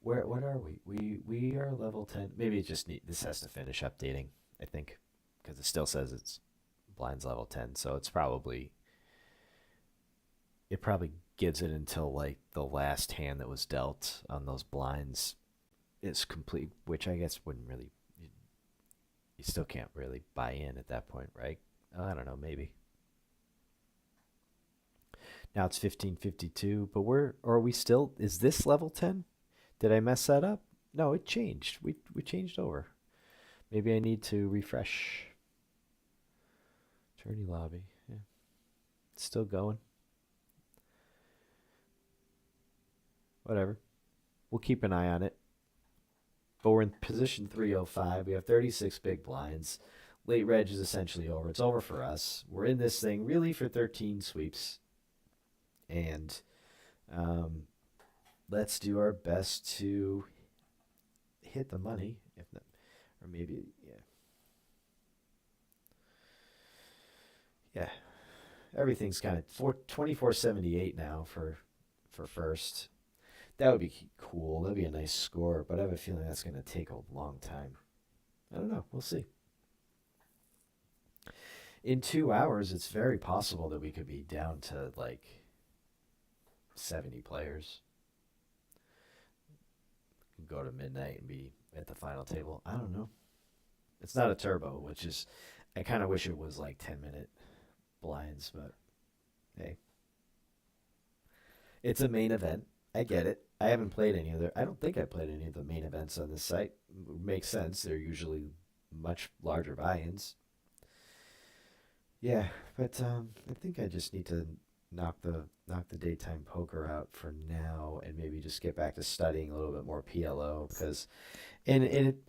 What are we? We are level 10. Maybe it just this has to finish updating, I think, because it still says it's blinds level 10. So it probably gives it until like the last hand that was dealt on those blinds is complete, which I guess wouldn't really, you still can't really buy in at that point, right? I don't know, maybe. Now it's 1552, but are we still, is this level 10? Did I mess that up? No, it changed. We changed over. Maybe I need to refresh. Attorney lobby. Yeah. It's still going. Whatever. We'll keep an eye on it. But we're in position 305. We have 36 big blinds. Late reg is essentially over. It's over for us. We're in this thing really for 13 sweeps. And let's do our best to hit the money. If not, or maybe, yeah. Yeah. Everything's kind of 2478 now for first. That would be cool. That'd be a nice score, but I have a feeling that's going to take a long time. I don't know. We'll see. In 2 hours, it's very possible that we could be down to like 70 players. You can go to midnight and be at the final table. I don't know. It's not a turbo, which is, I kind of wish it was like 10-minute blinds, but hey, it's a main event. I get it. I haven't played any other. I don't think I played any of the main events on this site. Makes sense. They're usually much larger buy-ins. Yeah, but I think I just need to knock the daytime poker out for now, and maybe just get back to studying a little bit more PLO because,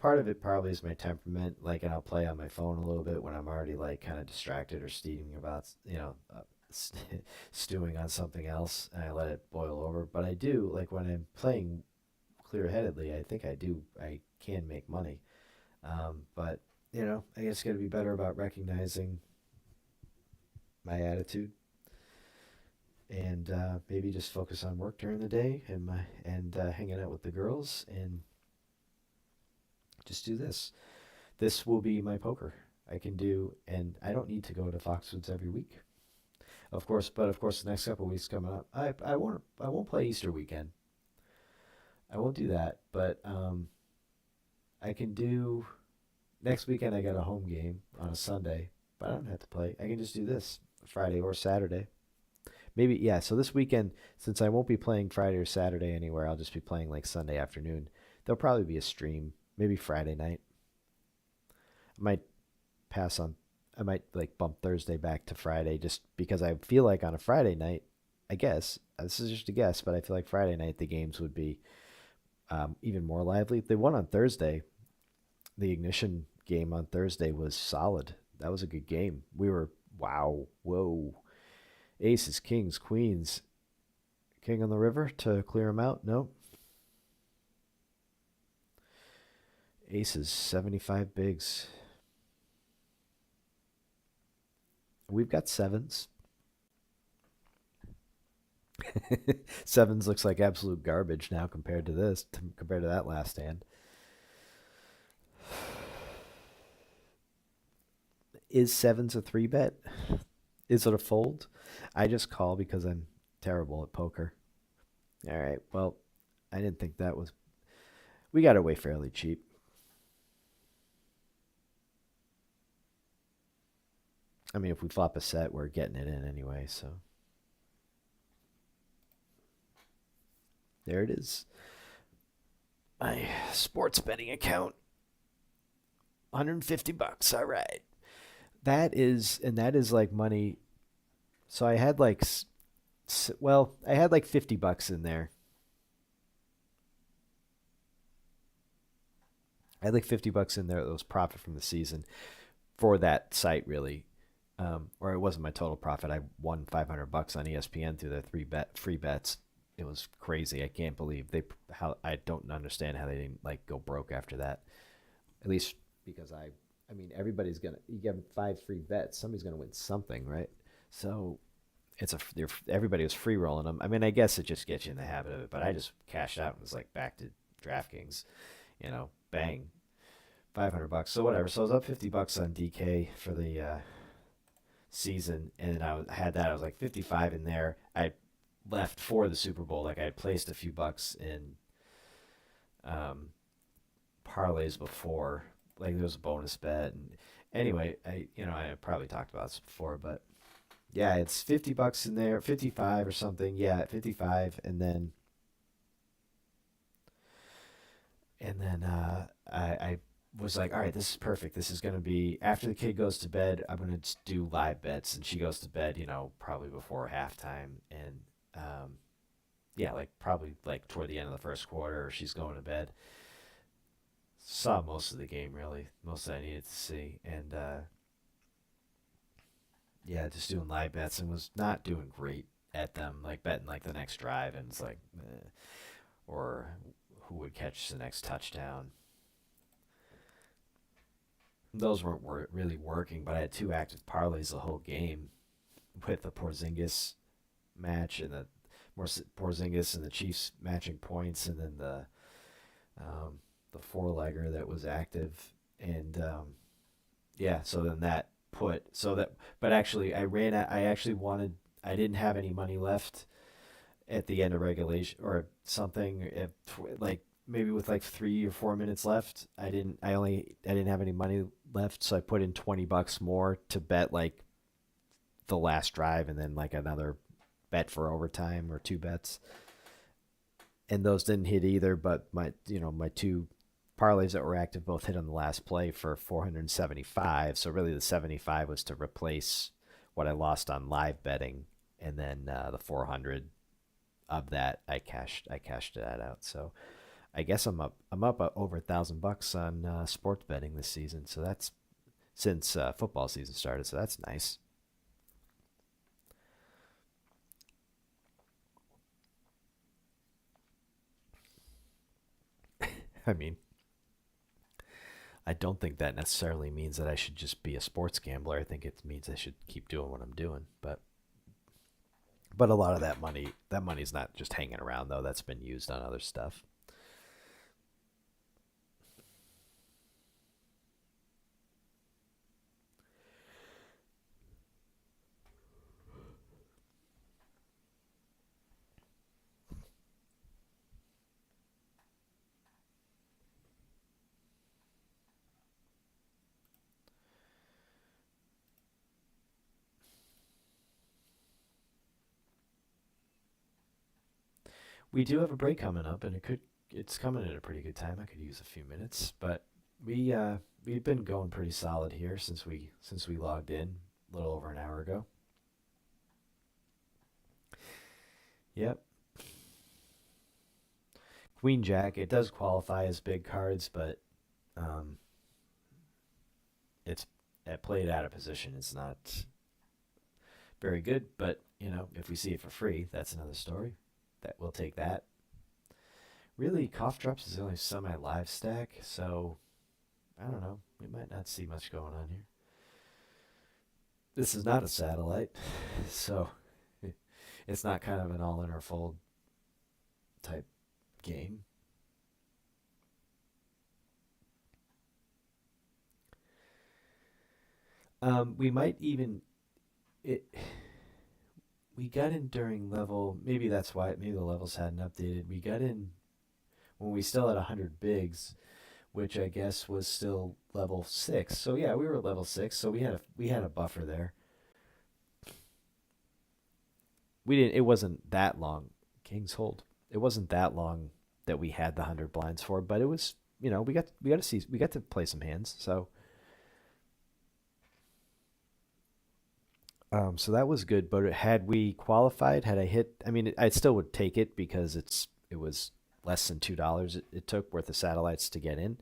part of it probably is my temperament. Like, and I'll play on my phone a little bit when I'm already like kind of distracted or steaming about, stewing on something else, and I let it boil over. But I do like when I'm playing clear-headedly. I think I can make money. But I guess got to be better about recognizing my attitude, and maybe just focus on work during the day and hanging out with the girls, and just do this. This will be my poker. I can do, and I don't need to go to Foxwoods every week, of course. But of course, the next couple of weeks coming up, I won't play Easter weekend. I won't do that, but I can do next weekend. I got a home game on a Sunday, but I don't have to play. I can just do this Friday or Saturday. Maybe, yeah. So this weekend, since I won't be playing Friday or Saturday anywhere, I'll just be playing like Sunday afternoon. There'll probably be a stream, maybe Friday night. I might pass on. I might like bump Thursday back to Friday just because I feel like on a Friday night, I guess this is just a guess, but I feel like Friday night the games would be even more lively. The one on Thursday, the Ignition game on Thursday was solid. That was a good game. We were wow, whoa, aces, kings, queens, king on the river to clear them out. No, aces, 75 bigs. We've got sevens. Sevens looks like absolute garbage now compared to compared to that last hand. Is sevens a three bet? Is it a fold? I just call because I'm terrible at poker. All right. Well, I didn't think that was. We got away fairly cheap. I mean, if we flop a set, we're getting it in anyway. So there it is. My sports betting account, $150. All right. That is like money. So I had like, I had like $50 in there. I had like $50 in there that was profit from the season for that site, really. Or it wasn't my total profit. I won $500 on ESPN through their free bets. It was crazy. I can't believe how I don't understand how they didn't like go broke after that. At least because I mean, you get five free bets. Somebody's gonna win something, right? So everybody was free rolling them. I mean, I guess it just gets you in the habit of it. But I just cashed out and was like back to DraftKings, bang, $500. So whatever. So I was up $50 on DK for the season, and had that. I was like 55 in there. I left for the Super Bowl. Like I had placed a few bucks in um, parlays before. Like there was a bonus bet, and anyway, I probably talked about this before, but yeah, it's $50 in there, 55 or something. Yeah, 55, and then I was like, all right, this is perfect. This is gonna be after the kid goes to bed. I'm gonna do live bets, and she goes to bed, probably before halftime, and yeah, like probably like toward the end of the first quarter, she's going to bed. Saw most of the game, really, most that I needed to see, and yeah, just doing live bets and was not doing great at them, like betting like the next drive, and it's like, or who would catch the next touchdown. Those weren't really working, but I had two active parlays the whole game with the Porzingis match and the Porzingis and the Chiefs matching points, and then the four legger that was active, and yeah. So then that but actually I ran out. I actually wanted. I didn't have any money left, at the end of regulation or something, like maybe with like 3 or 4 minutes left. I didn't have any money left, so I put in $20 more to bet like the last drive and then like another bet for overtime or two bets. And those didn't hit either, but my two parlays that were active both hit on the last play for 475. So really the 75 was to replace what I lost on live betting, and then the 400 of that I cashed that out. So I guess I'm up over $1,000 on sports betting this season. So that's since football season started. So that's nice. I mean, I don't think that necessarily means that I should just be a sports gambler. I think it means I should keep doing what I'm doing. But a lot of that money's not just hanging around though. That's been used on other stuff. We do have a break coming up, and it's coming at a pretty good time. I could use a few minutes, but we've been going pretty solid here since we logged in a little over an hour ago. Yep. Queen Jack, it does qualify as big cards, but um, it's at played out of position. It's not very good, but if we see it for free, that's another story. That we'll take that. Really, cough drops is the only semi-live stack, so I don't know. We might not see much going on here. This is not a satellite, so it's not kind of an all in or fold type game. We might even it. We got in during level. Maybe that's why. Maybe the levels hadn't updated. We got in when we still had 100 bigs, which I guess was still level 6. So yeah, we were at level 6. So we had a buffer there. We didn't. It wasn't that long. King's Hold. It wasn't that long that we had the 100 blinds for, but it was. We got to see. We got to play some hands. So that was good. But had we qualified, had I hit, I mean, I still would take it because it was less than $2 it took worth of satellites to get in.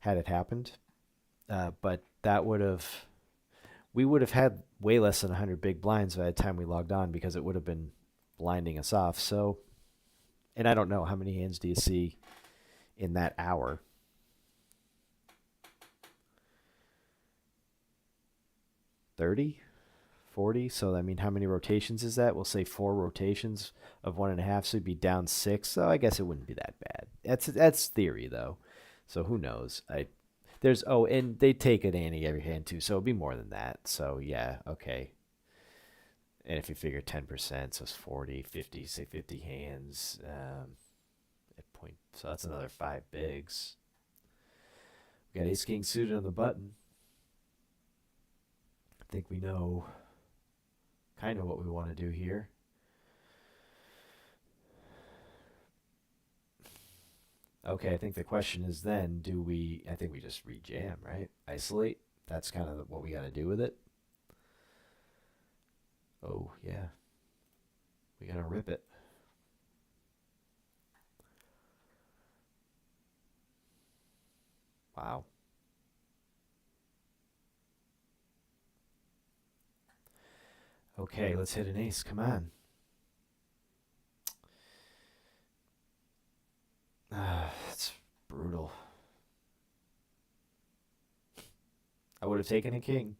Had it happened, but that would have we would have had way less than 100 big blinds by the time we logged on because it would have been blinding us off. So, and I don't know how many hands do you see in that hour? 30, 40. So I mean, how many rotations is that? We'll say four rotations of 1.5, so it'd be down six. So I guess it wouldn't be that bad. That's theory though. So who knows? And they take an ante every hand too, so it'd be more than that. So yeah, okay. And if you figure 10%, so it's 40, 50, say 50 hands at point. So that's another five bigs. We got ace king suited on the button. I think we know kind of what we want to do here. Okay, I think the question is then, I think we just rejam, right? Isolate. That's kind of what we got to do with it. Oh, yeah. We got to rip it. Wow. Okay, let's hit an ace. Come on. It's brutal. I would have taken a king.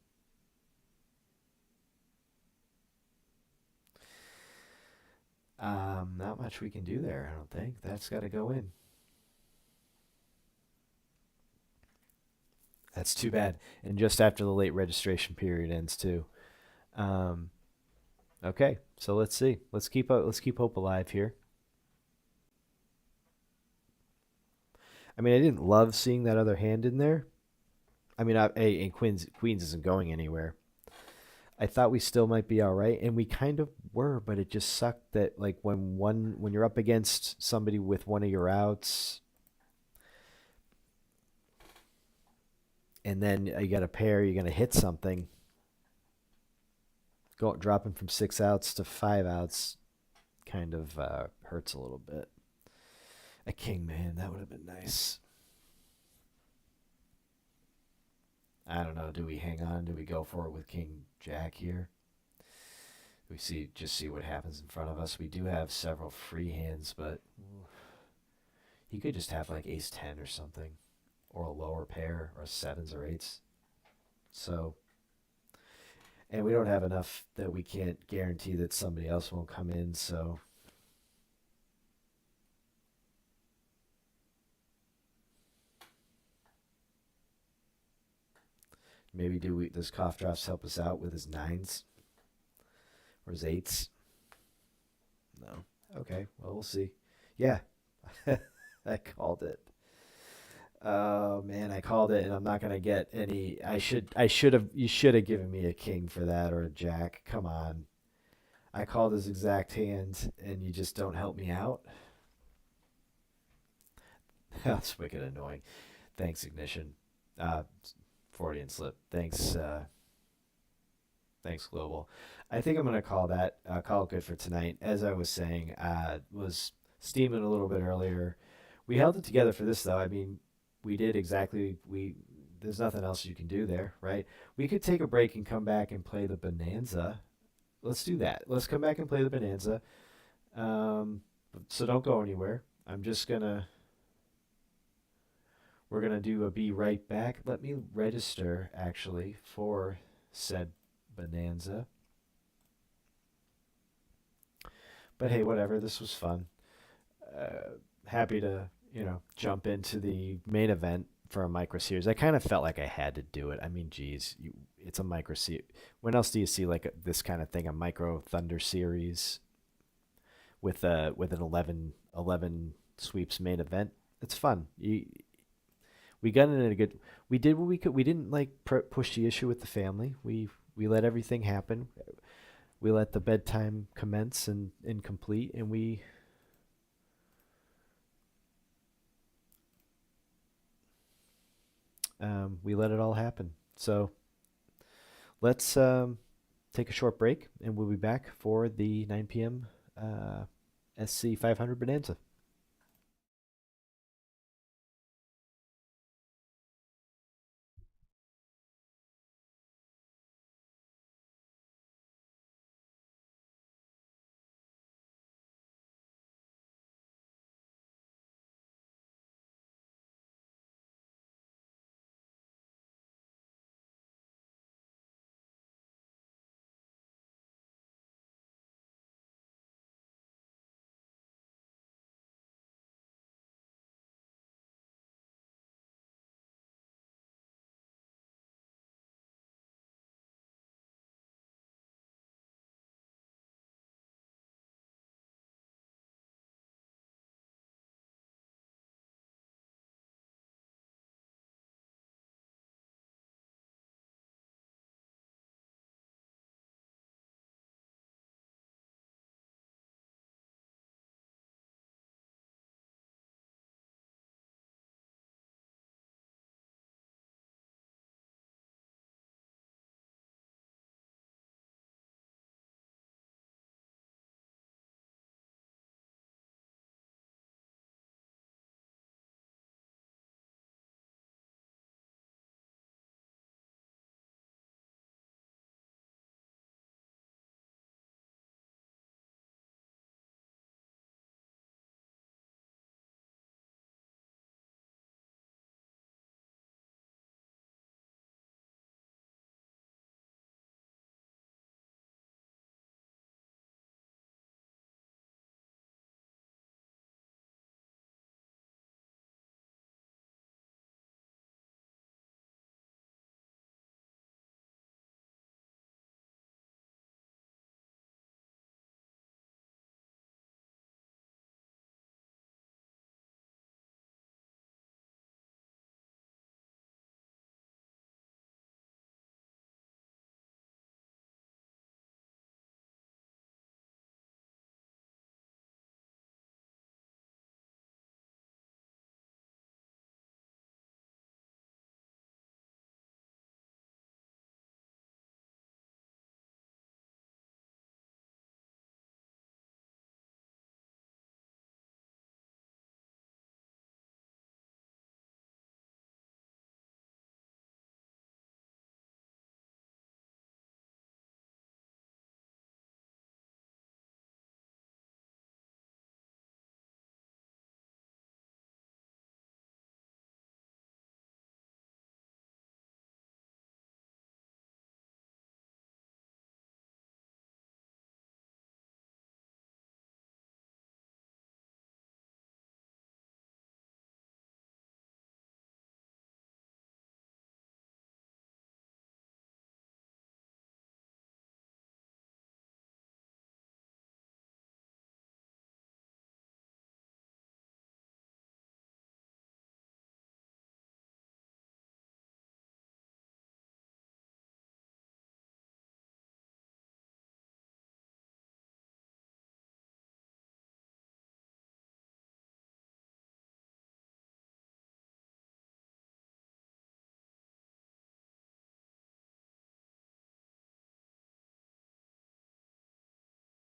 Not much we can do there, I don't think. That's got to go in. That's too bad. And just after the late registration period ends, too. Um, Okay, so let's see. Let's keep hope alive here. I mean, I didn't love seeing that other hand in there. I mean, and Queens isn't going anywhere. I thought we still might be all right, and we kind of were, but it just sucked that like when you're up against somebody with one of your outs, and then you got a pair, you're gonna hit something. Dropping from 6 outs to 5 outs kind of hurts a little bit. A king, man, that would have been nice. I don't know. Do we hang on? Do we go for it with King Jack here? We see what happens in front of us. We do have several free hands, but he could just have like Ace 10 or something, or a lower pair, or sevens or eights. So, and we don't have enough that we can't guarantee that somebody else won't come in. So maybe does Cough Drops help us out with his nines or his eights? No. Okay. Well, we'll see. Yeah, I called it. Oh man, I called it, and I'm not gonna get any. You should have given me a king for that or a jack. Come on, I called his exact hand, and you just don't help me out. That's wicked annoying. Thanks, Ignition. Uh, Freudian slip. Thanks, Global. I think I'm gonna call it good for tonight. As I was saying, was steaming a little bit earlier. We held it together for this though. I mean, we did exactly we. There's nothing else you can do there, right? We could take a break and come back and play the Bonanza. Let's do that. Let's come back and play the Bonanza. Um, so don't go anywhere. I'm just gonna. We're gonna do a be right back. Let me register actually for said Bonanza. But hey, whatever. This was fun. Happy to jump into the main event for a micro series. I kind of felt like I had to do it. I mean, geez, it's a micro series. When else do you see like this kind of thing? A micro Thunder series with an 11 sweeps main event. It's fun. We got in a good. We did what we could. We didn't like push the issue with the family. We let everything happen. We let the bedtime commence and complete, and we let it all happen. So let's take a short break, and we'll be back for the 9 p.m. SC 500 Bonanza.